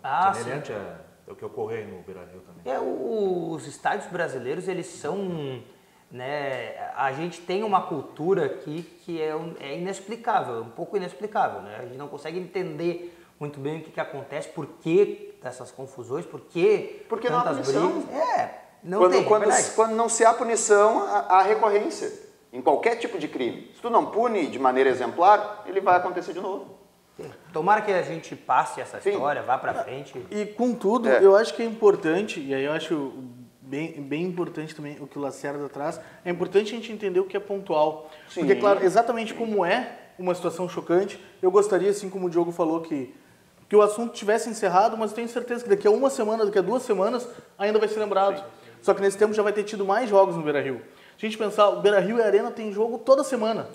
Ah, semelhante ao que ocorreu no Beira-Rio também. Os estádios brasileiros, eles são, né, a gente tem uma cultura aqui que é inexplicável, um pouco inexplicável, né? A gente não consegue entender muito bem o que acontece, por que dessas confusões, por que Porque não há tantas punição. brigas. Não tem, quando não se há punição, há recorrência. Em qualquer tipo de crime. Se tu não pune de maneira exemplar, ele vai acontecer de novo. Tomara que a gente passe essa história, vá pra frente. E contudo, eu acho que é importante, e aí eu acho bem importante também o que o Lacerda traz, é importante a gente entender o que é pontual. Sim. Porque, claro, exatamente como é uma situação chocante, eu gostaria, assim como o Diogo falou, que o assunto tivesse encerrado, mas eu tenho certeza que daqui a uma semana, daqui a 2 semanas, ainda vai ser lembrado. Sim. Só que nesse tempo já vai ter tido mais jogos no Beira-Rio. Se a gente pensar, o Beira-Rio e a Arena tem jogo toda semana.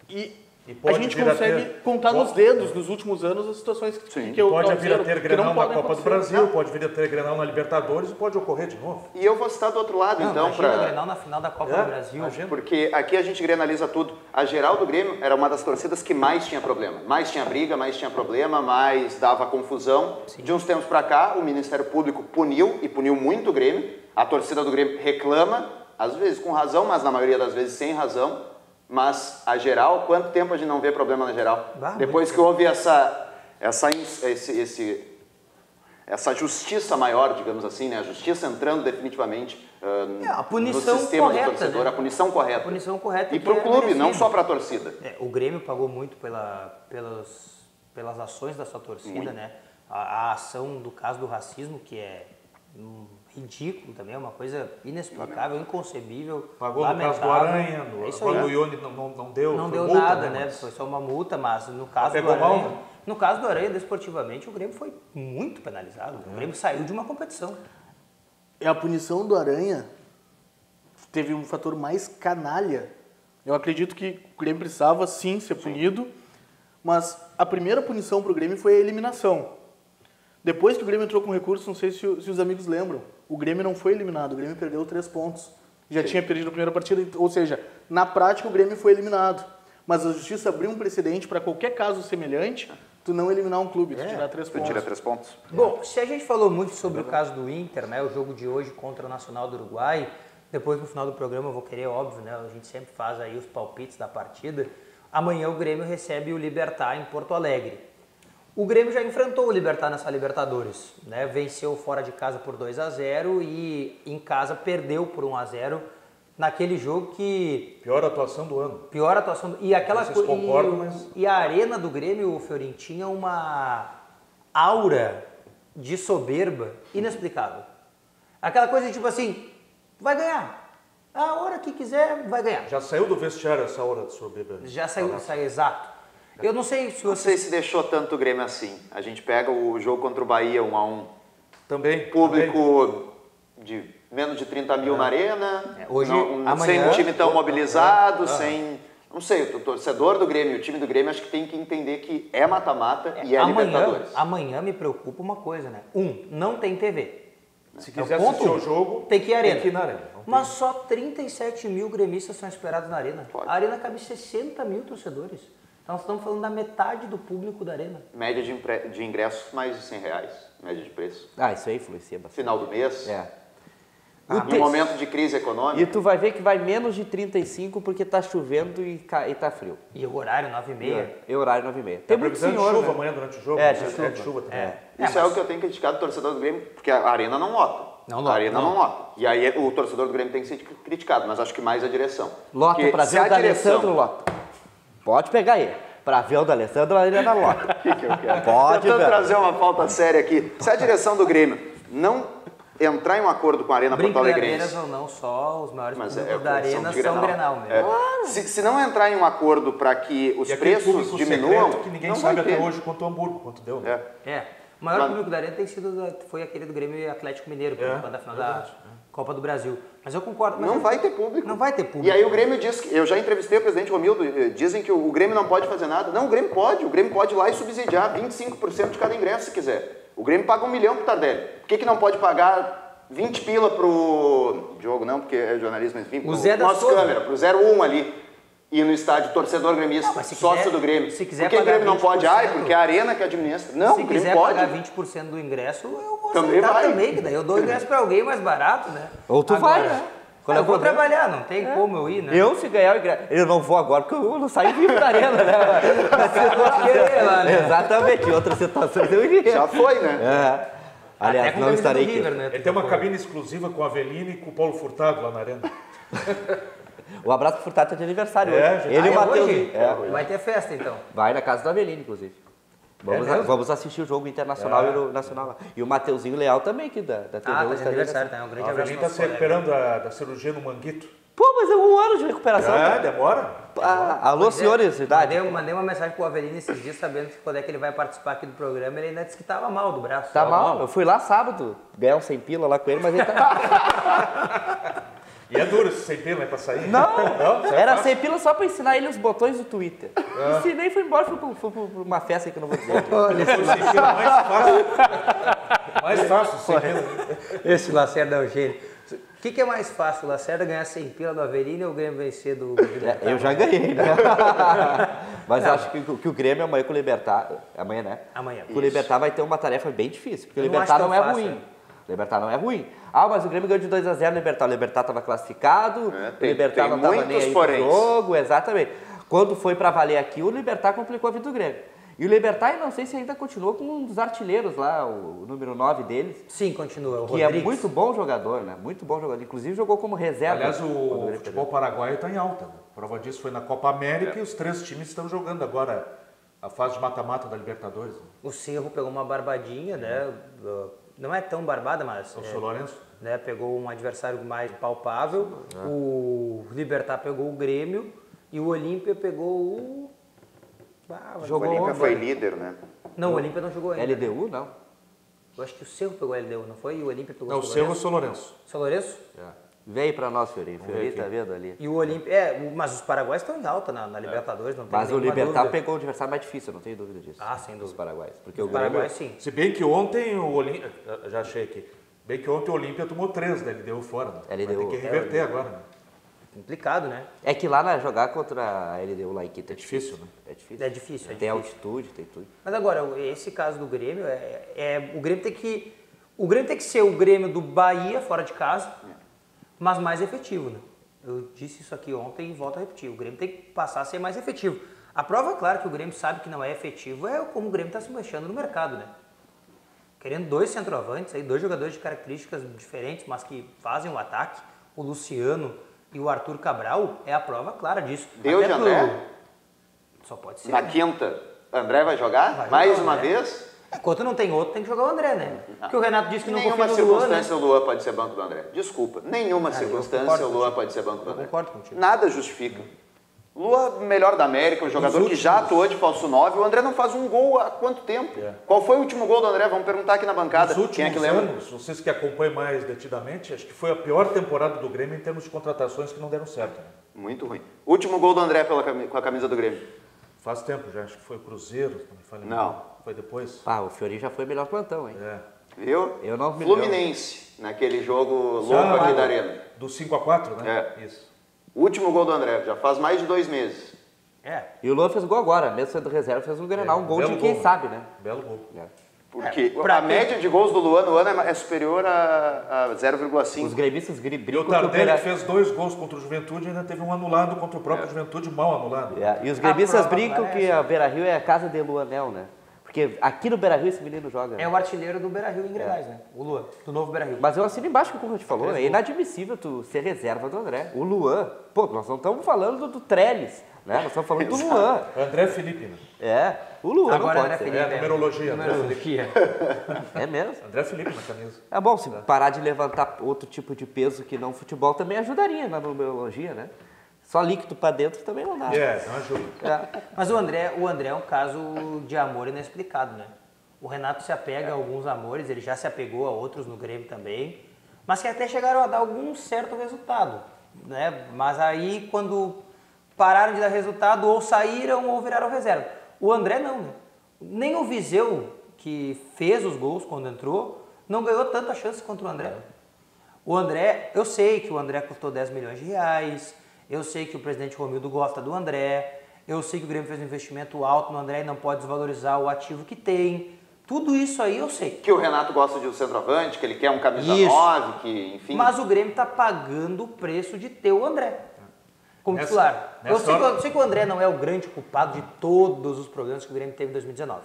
E a gente consegue contar nos dedos, nos últimos anos, as situações que eu pode vir a ter Grenal na Copa do acontecer. Brasil, pode vir a ter Grenal na Libertadores e pode ocorrer de novo. E eu vou citar do outro lado, então, Imagina o Grenal na final da Copa do Brasil. Porque aqui a gente grenaliza tudo. A geral do Grêmio era uma das torcidas que mais tinha problema. Mais tinha briga, mais tinha problema, mais dava confusão. Sim. De uns tempos para cá, o Ministério Público puniu, e puniu muito o Grêmio. A torcida do Grêmio reclama, às vezes com razão, mas na maioria das vezes sem razão. Mas a geral, quanto tempo a gente não vê problema na geral? Depois que houve essa justiça maior, digamos assim, né? A justiça entrando definitivamente a punição no sistema correta, do torcedor, né? A punição correta. A punição correta. E para o clube, não só para a torcida. O Grêmio pagou muito pelas ações da sua torcida, né? A ação do caso do racismo, que é ridículo também, é uma coisa inexplicável, inconcebível. Pagou no caso do Aranha, quando o Ione não deu multa, nada, né? Foi só uma multa, mas no caso do Aranha, no caso do Aranha, desportivamente, o Grêmio foi muito penalizado. O Grêmio saiu de uma competição. E a punição do Aranha teve um fator mais canalha. Eu acredito que o Grêmio precisava sim ser punido, mas a primeira punição para o Grêmio foi a eliminação. Depois que o Grêmio entrou com recurso, não sei se os amigos lembram, o Grêmio não foi eliminado, o Grêmio perdeu 3 pontos. Já tinha perdido a primeira partida, ou seja, na prática o Grêmio foi eliminado. Mas a justiça abriu um precedente para qualquer caso semelhante, tu não eliminar um clube, tu tirar 3 pontos. Tu tira 3 pontos. Bom, se a gente falou muito sobre o caso do Inter, né, o jogo de hoje contra o Nacional do Uruguai, depois no final do programa eu vou querer, óbvio, né, a gente sempre faz aí os palpites da partida. Amanhã o Grêmio recebe o Libertad em Porto Alegre. O Grêmio já enfrentou o Libertad nessa Libertadores, né? Venceu fora de casa por 2-0 e em casa perdeu por 1-0 naquele jogo que... Pior atuação do ano. Pior atuação... E aquela coisa... mas... E a arena do Grêmio, Fiorin, tinha uma aura de soberba inexplicável. Aquela coisa de tipo assim, vai ganhar. A hora que quiser, vai ganhar. Já saiu do vestiário essa hora de soberba? Já saiu, exato. Eu não sei se você... Não sei se deixou tanto o Grêmio assim. A gente pega o jogo contra o Bahia, 1-1. Também. Público de menos de 30 mil na arena. Hoje, amanhã, sem um time tão mobilizado, sem... Não sei, o torcedor do Grêmio, o time do Grêmio, acho que tem que entender que é mata-mata e é Libertadores. Amanhã me preocupa uma coisa, né? Não tem TV. Se quiser assistir ao jogo, tem que ir à arena. Tem que ir na arena. Mas só 37 mil gremistas são esperados na arena. Pode. A arena cabe 60 mil torcedores. Então, nós estamos falando da metade do público da Arena. Média de ingressos, mais de R$100, média de preço. Isso aí influencia bastante. Final do mês. Em momento de crise econômica. E tu vai ver que vai menos de 35 porque tá chovendo e tá frio. E o horário 9h30. E o horário 9h30. Tem Tem muito previsão de senhor, chuva né? amanhã durante o jogo? De chuva também. Isso é o que eu tenho criticado do torcedor do Grêmio, porque a Arena não lota. Não lota, a Arena não. não lota. E aí o torcedor do Grêmio tem que ser criticado, mas acho que mais a direção. Lota Porque pra se ver o a D'Alessandro, lota. Pode pegar aí. Pra ver o D'Alessandro, a Arena lota. O que eu quero? Pode Tentando ver. trazer uma pauta séria aqui. Se a direção do Grêmio não entrar em um acordo com a Arena Porto Alegrense... Brincadeiras ou não, só os maiores Mas públicos da Arena são Grenal mesmo. Se não entrar em um acordo para que os E aquele preços público diminuam, secreto que ninguém não sabe vai ter. até hoje quanto o Hamburgo, quanto deu. Né? O maior público da Arena foi aquele do Grêmio e Atlético Mineiro, que foi da final da Copa do Brasil. Mas eu concordo. Mas Não vai ter público. Não vai ter público. E aí o Grêmio diz que... Eu já entrevistei o presidente Romildo, dizem que o Grêmio não pode fazer nada. Não, o Grêmio pode. O Grêmio pode ir lá e subsidiar 25% de cada ingresso, se quiser. O Grêmio paga 1 milhão pro Tardelli. Por que não pode pagar 20 pila pro... Diogo não, porque é jornalismo, enfim. Pro nosso câmera, pro 01 ali. E no estádio, torcedor gremista, sócio do Grêmio. Se quiser Por que o Grêmio não pode? 20%, Porque é a Arena que administra. Não, se o Grêmio quiser pode. pagar 20% do ingresso, eu vou Também aceitar vai. também, que daí eu dou ingresso pra alguém mais barato, né? Ou tu vai, né? Qual é Eu o vou problema? trabalhar, não tem como eu ir, né? Eu, se ganhar o ingresso... Eu não vou agora porque eu não saio vivo da Arena, né? querer lá, né? Exatamente. Em outras situações eu iria. Já foi, né? Aliás, Até com não camisa estarei do aqui. River, né? Ele tem uma cabine exclusiva com a Avelino e com o Paulo Furtado lá na Arena. O abraço pro Furtado tá de aniversário É, hoje. já- Ele e o é Matheus. hoje? Vai ter festa, então. Vai na casa do Avelino, inclusive. Vamos assistir o jogo internacional e o nacional lá. E o Mateuzinho Leal também, aqui da TV. Tá de está aniversário, tá? Um grande A abraço. Avelino pro está se nosso colega. recuperando da cirurgia no Manguito. Pô, mas é 1 ano de recuperação. cara. Demora. Alô, senhores, idade. Mandei uma mensagem pro Avelino esses dias, sabendo que quando é que ele vai participar aqui do programa, ele ainda disse que tava mal do braço. Tá mal? Eu fui lá sábado, ganhar um 100 pila lá com ele, mas ele tá... E é duro esse sem pelo, né, pra sair? Não, Não? era 100 pila só pra ensinar ele os botões do Twitter. Ensinei e fui embora, fui pra uma festa aí que eu não vou dizer. Foi sem pelo mais fácil. Mais fácil, sem pelo. Esse Lacerda é o gênio. O que é mais fácil, o Lacerda ganhar 100 pila do Avelino ou o Grêmio vencer do... Eu já ganhei, né? Mas acho que o Grêmio amanhã com o Libertar, amanhã, né? Amanhã. Com o Libertar vai ter uma tarefa bem difícil, porque o Eu não Libertar acho não tão é fácil, ruim. né? O Libertar não é ruim. Mas o Grêmio ganhou de 2-0 no Libertar. O Libertar estava classificado, o Libertar tem não estava nem muitos aí pro poréns. jogo, exatamente. Quando foi para valer aqui, o Libertar complicou a vida do Grêmio. E o Libertar, eu não sei se ainda continua com um dos artilheiros lá, o número 9 deles, Sim, continua. O que é Rodrigues. muito bom jogador, né? Muito bom jogador. Inclusive jogou como reserva. Aliás, quando o ele futebol paraguaio está em alta. Né? Prova disso foi na Copa América e os 3 times estão jogando agora a fase de mata-mata da Libertadores. Né? O Cerro pegou uma barbadinha, né? Não é tão barbada, mas... O São Lourenço. Né? Pegou um adversário mais palpável. O Libertar pegou o Grêmio e o Olímpia pegou o... O Olímpia foi líder, né? Não, o Olímpia não jogou ainda. LDU, não. Eu acho que o Cerro pegou a LDU, não foi? E o Olímpia pegou Não, o Cerro ou São Lourenço. São Lourenço? Vem pra nós, Fiori. Fiori tá vendo ali. E o Olímpia... mas os paraguaios estão em alta na Libertadores, não tem Mas o nenhuma Libertar dúvida. pegou o adversário mais difícil, eu não tenho dúvida disso. Sem Os dúvida. paraguaios. Porque Os o Grêmio... paraguaios, sim. Se bem que ontem o Olímpia... Já achei aqui. Bem que ontem o Olímpia tomou 3 da LDU fora. Né? LDU. Vai ter que reverter agora. Né? Complicado, né? É que lá jogar contra a LDU lá em Quito é difícil, né? É difícil. É difícil, é Tem difícil. altitude, tem tudo. Mas agora, esse caso do Grêmio, o Grêmio tem que... O Grêmio tem que ser o Grêmio do Bahia, fora de casa, mas mais efetivo, né? Eu disse isso aqui ontem e volto a repetir. O Grêmio tem que passar a ser mais efetivo. A prova, claro, que o Grêmio sabe que não é efetivo é como o Grêmio está se mexendo no mercado, né? Querendo 2 centroavantes, aí 2 jogadores de características diferentes, mas que fazem o ataque, o Luciano e o Arthur Cabral, é a prova clara disso. Deu de André? Só pode ser. Na né? quinta, André vai jogar? Vai Mais jogar o uma André. vez? Enquanto não tem outro, tem que jogar o André, né? Porque o Renato disse que não Nenhuma confia no Luan, né? circunstância o Luan pode ser banco do André. Desculpa, nenhuma circunstância concordo o Luan contigo. pode ser banco do André. concordo contigo. Nada justifica. Luan, melhor da América, um jogador que já atuou de falso 9. O André não faz um gol há quanto tempo? Qual foi o último gol do André? Vamos perguntar aqui na bancada. Nos Quem é que últimos lembra? anos, vocês que acompanham mais detidamente, acho que foi a pior temporada do Grêmio em termos de contratações que não deram certo. Né? Muito ruim. Último gol do André com a camisa do Grêmio. Faz tempo já, acho que foi o Cruzeiro. Não me falha Não. bem. Foi depois. O Fiori já foi melhor plantão, hein? Viu? Eu não me Fluminense, naquele jogo louco Já, aqui da Arena. Do 5-4, né? É. Isso. O último gol do André, já faz mais de 2 meses. E o Luan fez gol agora, mesmo sendo reserva, fez um Grenal, um gol de quem sabe, né? Belo gol. Porque a média de gols do Luan no ano é superior a 0,5. Os gremistas brincam. E o Tardelli que fez 2 gols contra o Juventude ainda teve um anulado contra o próprio Juventude, mal anulado. E os gremistas brincam que a Beira-Rio é a casa de Luanel, né? Porque aqui no Beira-Rio esse menino joga. É o artilheiro do Beira-Rio em Grenais, né? O Luan, do novo Beira-Rio. Mas eu assino embaixo com o que a gente falou, é inadmissível tu ser reserva do André. O Luan, pô, nós não estamos falando do Trellis, né? Nós estamos falando do Luan. André Felipe, né? O Luan Agora não pode André ser. Felipe, numerologia. É mesmo? André Felipe na camisa. É bom, se parar de levantar outro tipo de peso que não futebol também ajudaria na numerologia, né? Só líquido pra dentro também não dá. Não ajuda. Mas o André é um caso de amor inexplicado, né? O Renato se apega a alguns amores, ele já se apegou a outros no Grêmio também, mas que até chegaram a dar algum certo resultado, né? Mas aí quando pararam de dar resultado, ou saíram ou viraram reserva. O André não, né? Nem o Viseu, que fez os gols quando entrou, não ganhou tanta chance quanto o André. O André, eu sei que o André custou 10 milhões de reais, eu sei que o presidente Romildo gosta do André, eu sei que o Grêmio fez um investimento alto no André e não pode desvalorizar o ativo que tem. Tudo isso aí eu sei. Que o Renato gosta de um centroavante, que ele quer um camisa 9, que enfim... Mas o Grêmio está pagando o preço de ter o André como titular. Eu sei que o André não é o grande culpado de todos os problemas que o Grêmio teve em 2019.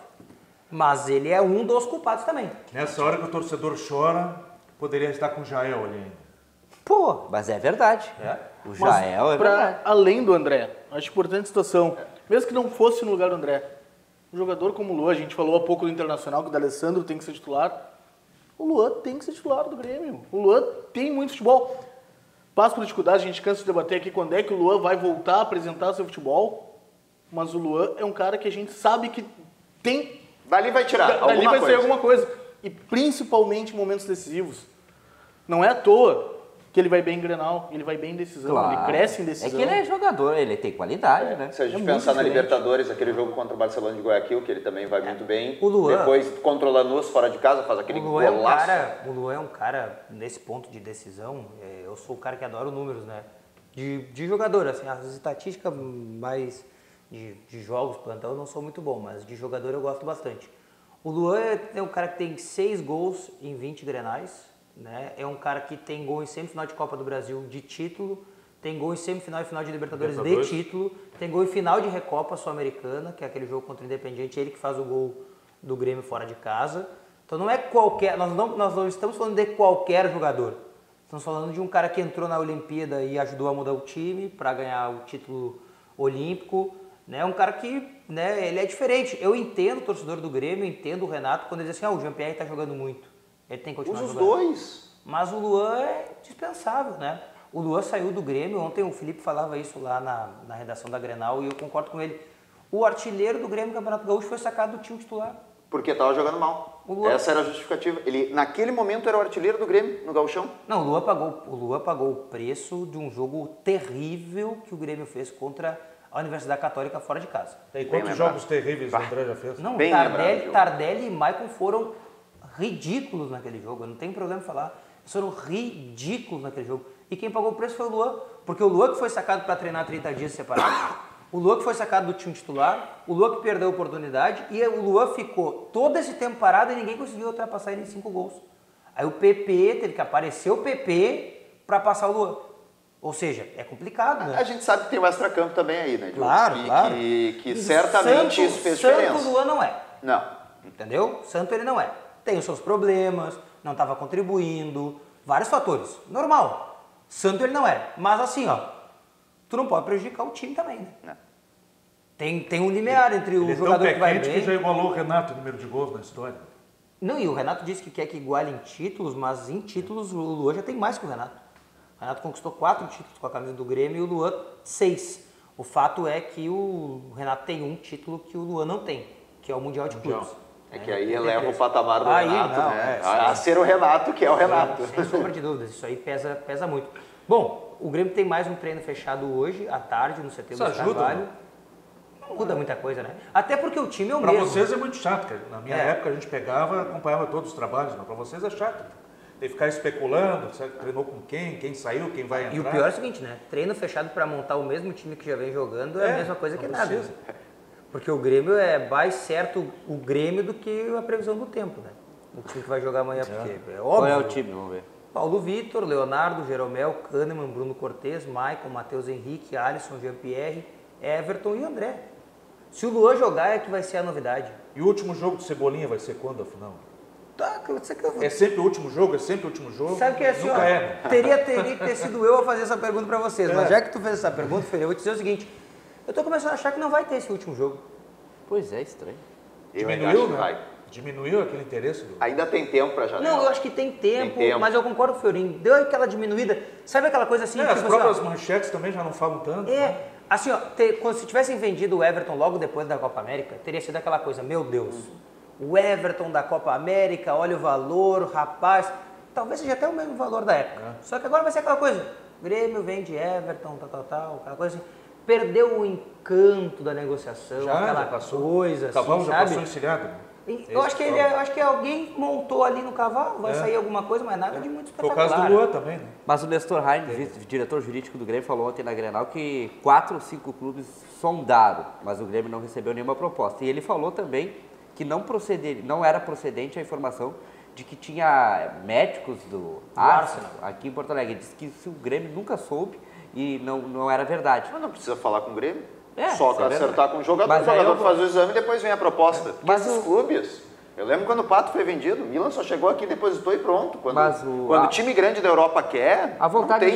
Mas ele é um dos culpados também. Nessa hora que o torcedor chora, poderia estar com o Jael ali ainda. Pô, mas é verdade. O Jael é verdade. Além do André, acho importante a situação, mesmo que não fosse no lugar do André, um jogador como o Luan, a gente falou há pouco do Internacional que o D'Alessandro tem que ser titular. O Luan tem que ser titular do Grêmio. O Luan tem muito futebol. Passa por dificuldade, a gente cansa de debater aqui quando é que o Luan vai voltar a apresentar seu futebol. Mas o Luan é um cara que a gente sabe que tem... Dali vai tirar Dali vai sair alguma coisa. E principalmente em momentos decisivos. Não é à toa que ele vai bem em Grenal, ele vai bem em decisão, Claro. ele cresce em decisão. É que ele é jogador, ele tem qualidade, né? Se a gente É pensar muito na diferente. Libertadores, aquele jogo contra o Barcelona de Guayaquil, que ele também vai muito bem. O Luan- Depois contra o Lanús fora de casa, faz aquele O Luan golaço. o Luan é um cara, nesse ponto de decisão, eu sou o cara que adora números, né? De jogador, assim, as estatísticas mais de jogos, plantão, eu não sou muito bom, mas de jogador eu gosto bastante. O Luan é um cara que tem 6 gols em 20 Grenais, né? É um cara que tem gol em semifinal de Copa do Brasil de título, tem gol em semifinal e final de Libertadores de título, tem gol em final de Recopa Sul-Americana, que é aquele jogo contra o Independiente, ele que faz o gol do Grêmio fora de casa. Então não é qualquer, nós não estamos falando de qualquer jogador. Estamos falando de um cara que entrou na Olimpíada e ajudou a mudar o time para ganhar o título olímpico, né? Um cara que, né, ele é diferente. Eu entendo o torcedor do Grêmio, eu entendo o Renato quando ele diz assim, o Jean-Pierre está jogando muito. Ele tem que continuar Usa os jogando. dois. Mas o Luan é dispensável, né? O Luan saiu do Grêmio, ontem o Felipe falava isso lá na redação da Grenal e eu concordo com ele. O artilheiro do Grêmio no Campeonato Gaúcho foi sacado do time titular. Porque estava jogando mal. Essa era a justificativa. Ele, naquele momento, era o artilheiro do Grêmio, no Gauchão. Não, o Luan pagou o preço de um jogo terrível que o Grêmio fez contra a Universidade Católica fora de casa. E quantos jogos terríveis o André já fez? Não, Bem Tardelli e Maicon foram ridículos naquele jogo, eu não tenho problema em falar. Eles foram ridículos naquele jogo. E quem pagou o preço foi o Luan, porque o Luan que foi sacado para treinar 30 dias separado, o Luan que foi sacado do time titular, o Luan que perdeu a oportunidade e o Luan ficou todo esse tempo parado e ninguém conseguiu ultrapassar ele em 5 gols. Aí o PP, teve que aparecer o PP para passar o Luan. Ou seja, é complicado, né? A gente sabe que tem o extracampo também aí, né? Claro, claro. Que certamente isso fez diferença. Santo o Luan não é. Não. Entendeu? Santo ele não é. Tem os seus problemas, não estava contribuindo, vários fatores. Normal. Santo ele não é. Mas assim, ó, tu não pode prejudicar o time também, né? Tem um limiar entre o jogador que vai bem... que já igualou o Renato, o número de gols na história. Não, e o Renato disse que quer que iguale em títulos, mas em títulos o Luan já tem mais que o Renato. O Renato conquistou 4 títulos com a camisa do Grêmio e o Luan 6. O fato é que o Renato tem um título que o Luan não tem, que é o Mundial de Clubes. É que aí eleva o patamar do Aí, Renato, não, né? é, A ser o Renato, que é o Renato. Sem sombra de dúvidas, isso aí pesa muito. Bom, o Grêmio tem mais um treino fechado hoje, à tarde, no CT Luiz Carvalho. Não muda muita coisa, né? Até porque o time é o mesmo. Para vocês é muito chato, cara. Na minha época a gente pegava, acompanhava todos os trabalhos, mas para vocês é chato. Tem que ficar especulando, treinou com quem saiu, quem vai entrar. E o pior é o seguinte, né? Treino fechado para montar o mesmo time que já vem jogando é a mesma coisa que nada. Porque o Grêmio é mais certo o Grêmio do que a previsão do tempo, né? O time que vai jogar amanhã, porque é óbvio. Qual é o time? Vamos ver. Paulo Vitor, Leonardo, Jeromel, Kahneman, Bruno Cortez, Maicon, Matheus Henrique, Alisson, Jean-Pierre, Everton e André. Se o Luan jogar é que vai ser a novidade. E o último jogo do Cebolinha vai ser quando, afinal? Tá, É sempre o último jogo? É sempre o último jogo? Sabe que é assim, Nunca ó, é. teria que ter sido eu a fazer essa pergunta pra vocês, mas já que tu fez essa pergunta, Fer, eu vou te dizer o seguinte, eu tô começando a achar que não vai ter esse último jogo. Pois é, estranho. Diminuiu, né? Diminuiu aquele interesse? Ainda tem tempo para janela. Não, eu acho que tem tempo, mas eu concordo com o Fiorinho, deu aquela diminuída, sabe aquela coisa assim? As próprias manchetes também já não falam tanto. Assim, ó, se tivessem vendido o Everton logo depois da Copa América, teria sido aquela coisa, meu Deus, o Everton da Copa América, olha o valor, rapaz, talvez seja até o mesmo valor da época. Só que agora vai ser aquela coisa, Grêmio vende Everton, tal, aquela coisa assim. Perdeu o encanto da negociação, aquela coisa assim, Cavalo já sabe? passou encilhado. Eu acho que alguém montou ali no cavalo, vai sair alguma coisa, mas nada de muito espetacular. Foi o caso do Luan também, né? Mas o Nestor Heinz, diretor jurídico do Grêmio, falou ontem na Grenal que 4 ou 5 clubes sondaram, mas o Grêmio não recebeu nenhuma proposta. E ele falou também que não era procedente a informação de que tinha médicos do Arsenal aqui em Porto Alegre. Ele disse que o Grêmio nunca soube e não era verdade. Mas não precisa falar com o Grêmio. É, só para acertar com o jogador faz o exame e depois vem a proposta. Mas os clubes, eu lembro quando o Pato foi vendido, o Milan só chegou aqui, depositou e pronto. Quando o time grande da Europa quer, a vontade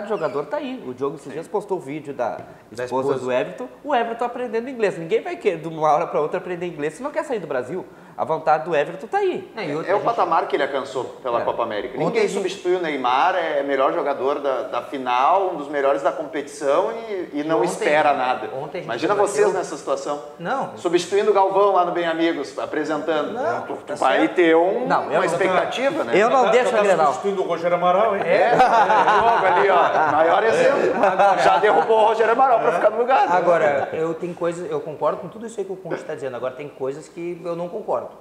do jogador tá aí. O Diogo esses dias postou o vídeo da esposa do Everton, o Everton aprendendo inglês. Ninguém vai querer de uma hora para outra aprender inglês se não quer sair do Brasil. A vontade do Everton tá aí. É o patamar que ele alcançou pela Copa América. Ninguém substitui o Neymar, é melhor jogador da final, um dos melhores da competição e não espera nada. Imagina vocês nessa situação. Não. Substituindo o Galvão lá no Bem Amigos, apresentando. Tu vai ter uma expectativa, né? Eu não deixo a Grenal. Substituindo o Rogério Amaral, hein? Logo ali, ó. Maior exemplo. Já derrubou o Rogério Amaral para ficar no lugar. Né? Agora, eu concordo com tudo isso aí que o Conte está dizendo. Agora, tem coisas que eu não concordo.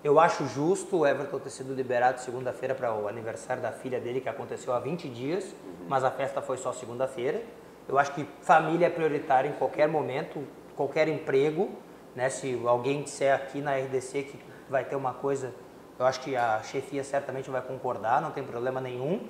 Eu acho justo o Everton ter sido liberado segunda-feira para o aniversário da filha dele, que aconteceu há 20 dias, mas a festa foi só segunda-feira. Eu acho que família é prioritária em qualquer momento, qualquer emprego, né? Se alguém disser aqui na RDC que vai ter uma coisa, eu acho que a chefia certamente vai concordar, não tem problema nenhum.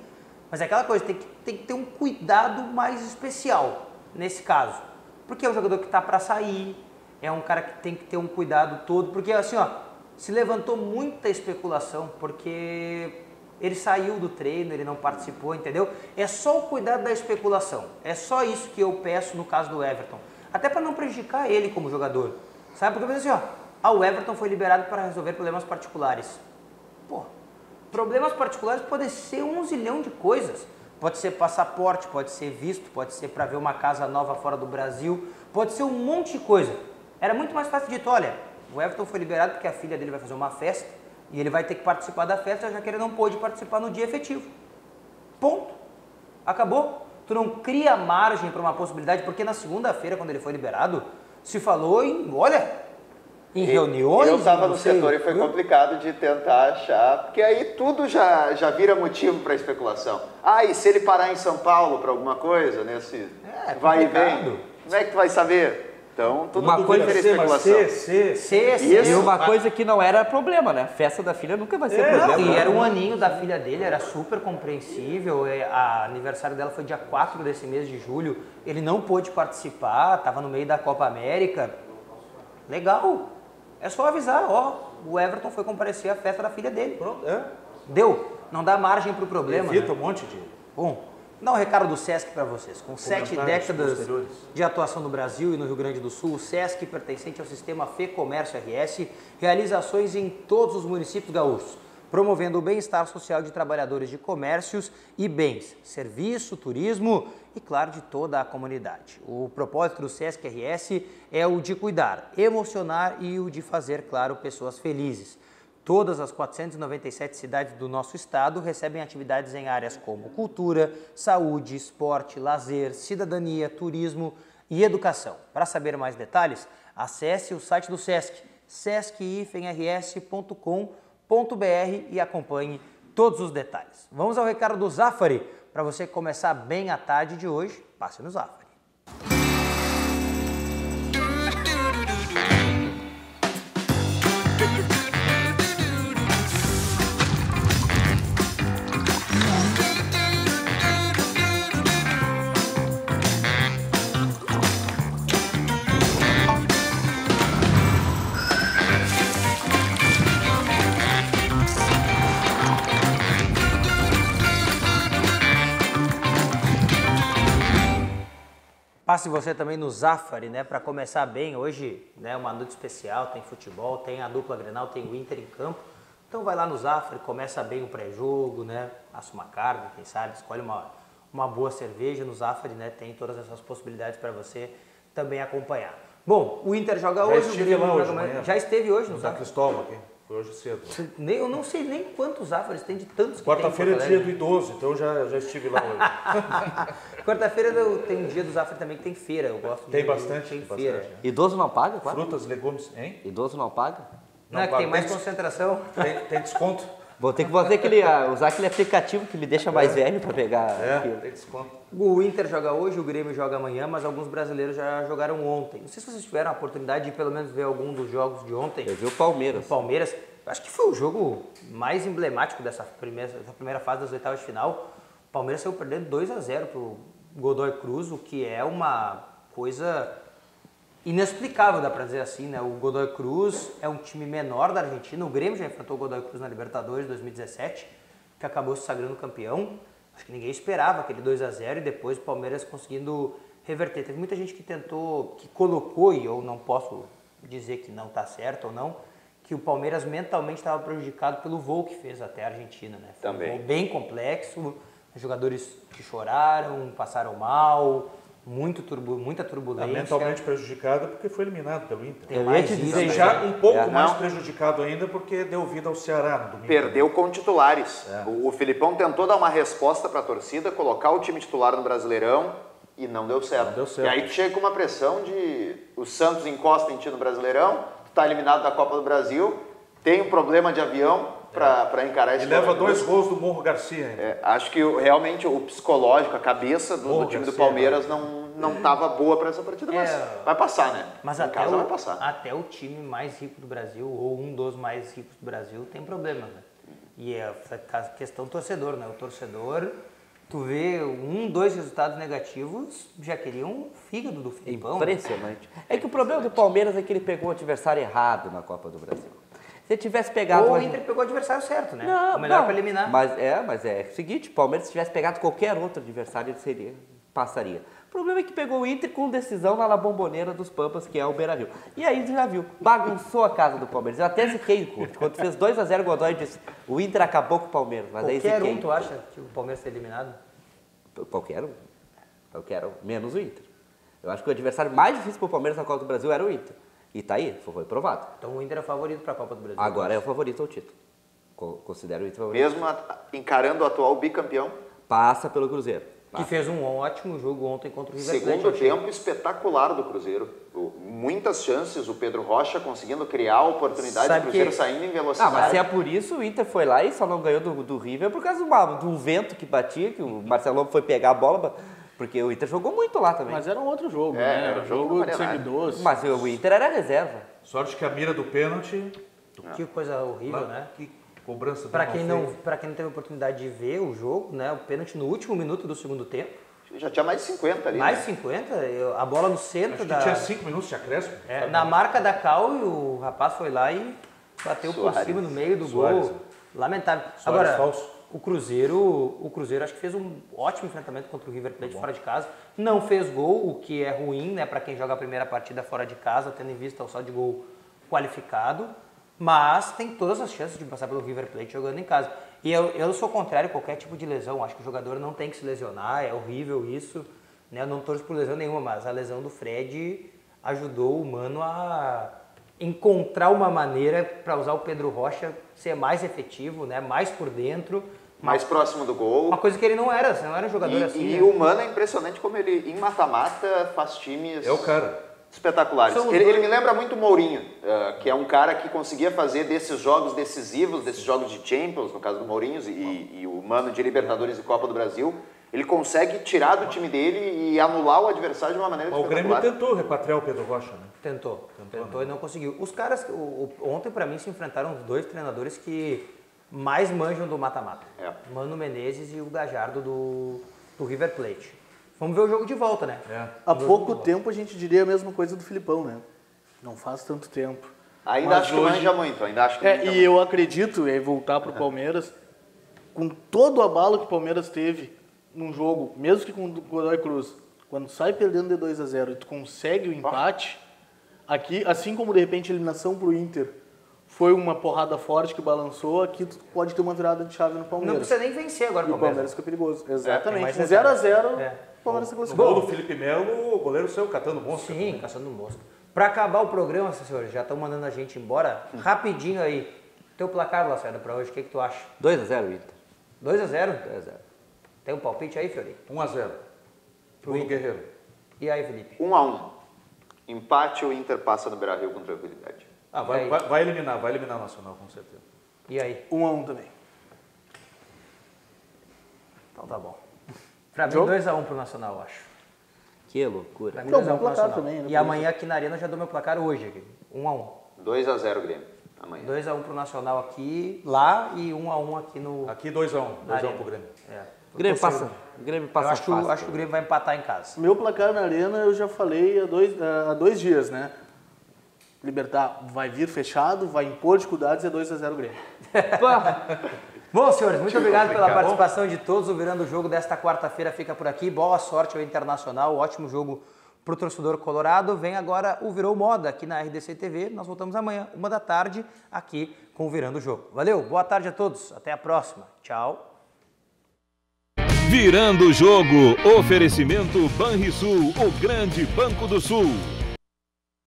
Mas é aquela coisa, tem que ter um cuidado mais especial nesse caso. Porque é um jogador que está para sair, é um cara que tem que ter um cuidado todo, porque assim, ó, se levantou muita especulação, porque ele saiu do treino, ele não participou, entendeu? É só o cuidado da especulação. É só isso que eu peço no caso do Everton. Até para não prejudicar ele como jogador. Sabe? Porque assim, ó, o Everton foi liberado para resolver problemas particulares. Pô, problemas particulares podem ser 1 zilhão de coisas. Pode ser passaporte, pode ser visto, pode ser para ver uma casa nova fora do Brasil, pode ser um monte de coisa. Era muito mais fácil dito, olha, o Everton foi liberado porque a filha dele vai fazer uma festa e ele vai ter que participar da festa, já que ele não pôde participar no dia efetivo. Ponto. Acabou. Tu não cria margem para uma possibilidade, porque na segunda-feira, quando ele foi liberado, se falou em reuniões. Eu estava no setor e foi complicado de tentar achar, porque aí tudo já vira motivo para especulação. E se ele parar em São Paulo para alguma coisa, nesse vai e vem, como é que tu vai saber? Então, tudo vira especulação. E uma coisa que não era problema, né? Festa da filha nunca vai ser problema. E era um aninho da filha dele, era super compreensível. A aniversário dela foi dia 4 desse mês de julho. Ele não pôde participar, estava no meio da Copa América. Legal. É só avisar, o Everton foi comparecer à festa da filha dele. Pronto, Deu. Não dá margem para o problema. Evita um monte de... Bom, vou dar um recado do Sesc para vocês. Com 7 décadas de atuação no Brasil e no Rio Grande do Sul, o Sesc, pertencente ao sistema Fê Comércio RS, realiza ações em todos os municípios gaúchos, promovendo o bem-estar social de trabalhadores de comércios e bens, serviço, turismo e, claro, de toda a comunidade. O propósito do Sesc RS é o de cuidar, emocionar e o de fazer, claro, pessoas felizes. Todas as 497 cidades do nosso estado recebem atividades em áreas como cultura, saúde, esporte, lazer, cidadania, turismo e educação. Para saber mais detalhes, acesse o site do Sesc, sesc-rs.com.br e acompanhe todos os detalhes. Vamos ao recado do Zafari, para você começar bem a tarde de hoje, passe no Zafari. Passe você também no Zafari, né, para começar bem. Hoje, né, uma noite especial, tem futebol, tem a dupla Grenal, tem o Inter em campo. Então vai lá no Zafari, começa bem o pré-jogo, né, assa uma carne, quem sabe, escolhe uma boa cerveja no Zafari, né, tem todas essas possibilidades para você também acompanhar. Bom, o Inter joga hoje, o Grêmio joga amanhã. Já esteve hoje no Zafari? Cristóvão aqui. Foi hoje cedo. Eu não sei nem quantos Zafaris tem, de tantos que Quarta-feira é dia do idoso, então já estive lá hoje. Quarta-feira tem um dia do Zafari também que tem feira, eu gosto. Tem bastante. Tem feira. Bastante. Idoso não paga, claro? Frutas, legumes, hein? Idoso não paga? Não é que tem mais concentração. Tem desconto. Vou ter que usar aquele aplicativo que me deixa mais velho para pegar. Tem desconto. O Inter joga hoje, o Grêmio joga amanhã, mas alguns brasileiros já jogaram ontem. Não sei se vocês tiveram a oportunidade de pelo menos ver algum dos jogos de ontem. Eu vi o Palmeiras. O Palmeiras, acho que foi o jogo mais emblemático dessa primeira fase das oitavas de final. O Palmeiras saiu perdendo 2-0 pro Godoy Cruz, o que é uma coisa inexplicável, dá pra dizer assim, né? O Godoy Cruz é um time menor da Argentina, o Grêmio já enfrentou o Godoy Cruz na Libertadores de 2017, que acabou se sagrando campeão. Acho que ninguém esperava aquele 2-0 e depois o Palmeiras conseguindo reverter. Teve muita gente que tentou, que colocou, e eu não posso dizer que não tá certo ou não, que o Palmeiras mentalmente estava prejudicado pelo voo que fez até a Argentina, né? Foi Também. um voo bem complexo, jogadores que choraram, passaram mal, muita turbulência. Mentalmente prejudicado porque foi eliminado pelo Inter. Tem mais isso, E né? já um pouco mais prejudicado ainda porque deu vida ao Ceará no domingo. Perdeu com titulares. O Filipão tentou dar uma resposta para a torcida, colocar o time titular no Brasileirão e não deu certo. Não deu certo. E aí tu chega com uma pressão de o Santos encosta em ti no Brasileirão, tu tá eliminado da Copa do Brasil, tem um problema de avião para encarar esse E leva 2 gols do Morro Garcia ainda. acho que realmente o psicológico, a cabeça do time do Palmeiras não estava boa para essa partida, mas vai passar, né? Mas em casa vai passar. até o time mais rico do Brasil, ou um dos mais ricos do Brasil, tem problema, né? E é a questão torcedor, né? O torcedor, tu vê 2 resultados negativos, já queriam um fígado do Filipão. Impressionante. É que o problema do Palmeiras é que ele pegou o adversário errado na Copa do Brasil. Se tivesse pegado... Ou o Inter pegou o adversário certo, né? O melhor para eliminar. Mas é o seguinte, o Palmeiras, se tivesse pegado qualquer outro adversário, ele passaria. O problema é que pegou o Inter com decisão na La Bombonera dos Pampas, que é o Beira-Rio. E aí já viu, bagunçou a casa do Palmeiras. Eu até ziquei o Curte. Quando fez 2-0, o Godoy disse, o Inter acabou com o Palmeiras. Mas Qualquer aí tu acha que o Palmeiras foi eliminado? Qualquer um, menos o Inter. Eu acho que o adversário mais difícil para o Palmeiras na Copa do Brasil era o Inter. E tá aí, foi provado. Então o Inter é o favorito para a Copa do Brasil. Agora é o favorito ao título. Considero o Inter favorito. Mesmo encarando o atual bicampeão. Passa pelo Cruzeiro. Que fez um ótimo jogo ontem contra o River Plate. Segundo tempo espetacular do Cruzeiro. Muitas chances, o Pedro Rocha conseguindo criar oportunidades, o Cruzeiro saindo em velocidade. Mas se é por isso, o Inter foi lá e só não ganhou do River por causa de um vento que batia, que o Marcelão foi pegar a bola, porque o Inter jogou muito lá também. Mas era um outro jogo, né? Era um jogo de semidoce. Mas o Inter era reserva. Sorte que a mira do pênalti... Que coisa horrível, lá, né? Que cobrança Para quem não teve oportunidade de ver o jogo, né? O pênalti no último minuto do segundo tempo. Já tinha mais de 50 ali. Mais né? 50, a bola no centro Acho da... que tinha 5 minutos de acréscimo. na marca da Cal, e o rapaz foi lá e bateu por cima no meio do gol. Lamentável. Agora, falso. o Cruzeiro acho que fez um ótimo enfrentamento contra o River Plate fora de casa. Não fez gol, o que é ruim, né, para quem joga a primeira partida fora de casa, tendo em vista o saldo de gol qualificado. Mas tem todas as chances de passar pelo River Plate jogando em casa. E eu sou contrário a qualquer tipo de lesão. Acho que o jogador não tem que se lesionar, é horrível isso. Né? Eu não torço por lesão nenhuma, mas a lesão do Fred ajudou o Mano a encontrar uma maneira para usar o Pedro Rocha ser mais efetivo, né? Mais por dentro. Mais próximo do gol. Uma coisa que ele não era um jogador assim. E né? o Mano é impressionante como ele, em mata-mata, faz times... É o cara. espetaculares. Ele me lembra muito o Mourinho, que é um cara que conseguia fazer desses jogos decisivos, desses jogos de Champions, no caso do Mourinho, e o mano de Libertadores e Copa do Brasil, ele consegue tirar do time dele e anular o adversário de uma maneira espetacular. O Grêmio tentou repatriar o Pedro Rocha, né? Tentou e não conseguiu. Os caras, ontem para mim, se enfrentaram os dois treinadores que mais manjam do mata-mata. Mano Menezes e o Gajardo do River Plate. Vamos ver o jogo de volta, né? Há pouco tempo a gente diria a mesma coisa do Filipão, né? Não faz tanto tempo. Ainda acho que manja muito, E eu acredito, voltar pro Palmeiras, com todo o abalo que o Palmeiras teve num jogo, mesmo que com o Godoy Cruz, quando sai perdendo de 2-0 e tu consegue o empate, aqui, assim como de repente a eliminação pro Inter foi uma porrada forte que balançou, aqui tu pode ter uma virada de chave no Palmeiras. Não precisa nem vencer agora o Palmeiras fica perigoso. Exatamente. Com 0-0, o Palmeiras se classificou. O gol do Felipe Melo, o goleiro saiu catando mosca. Sim, caçando mosca. Para acabar o programa, senhores, já estão mandando a gente embora. Rapidinho aí. Teu placar, Lacerda, para hoje, o que tu acha? 2-0 Inter. 2-0? 2-0. Tem um palpite aí, Fiori? 1-0. Pro Guerreiro. E aí, Felipe? 1-1. Empate, o Inter passa no Beira-Rio com tranquilidade. Vai eliminar o Nacional, com certeza. E aí? 1-1 também. Então tá bom. Pra mim, 2-1 pro Nacional, eu acho. Que loucura. Pra mim, Não, 2-1 pro placar Nacional. também, né? E amanhã aqui na Arena eu já dou meu placar hoje aqui. 1-1. 2-0 Grêmio, amanhã. 2-1 pro Nacional aqui, lá, e 1-1 aqui no... Aqui 2-1. 2-1 pro Grêmio. O Grêmio passa. O Grêmio passa eu acho que o Grêmio vai empatar em casa. Meu placar na Arena eu já falei há 2 dias, né? Libertar vai vir fechado, vai impor dificuldades e é 2-0 Grêmio. Bom, senhores, muito obrigado pela participação de todos. O Virando o Jogo desta quarta-feira fica por aqui. Boa sorte ao Internacional, ótimo jogo pro torcedor colorado. Vem agora o Virou Moda aqui na RDC TV. Nós voltamos amanhã, 13h, aqui com o Virando o Jogo. Valeu, boa tarde a todos. Até a próxima. Tchau. Virando o Jogo. Oferecimento Banrisul, o grande Banco do Sul.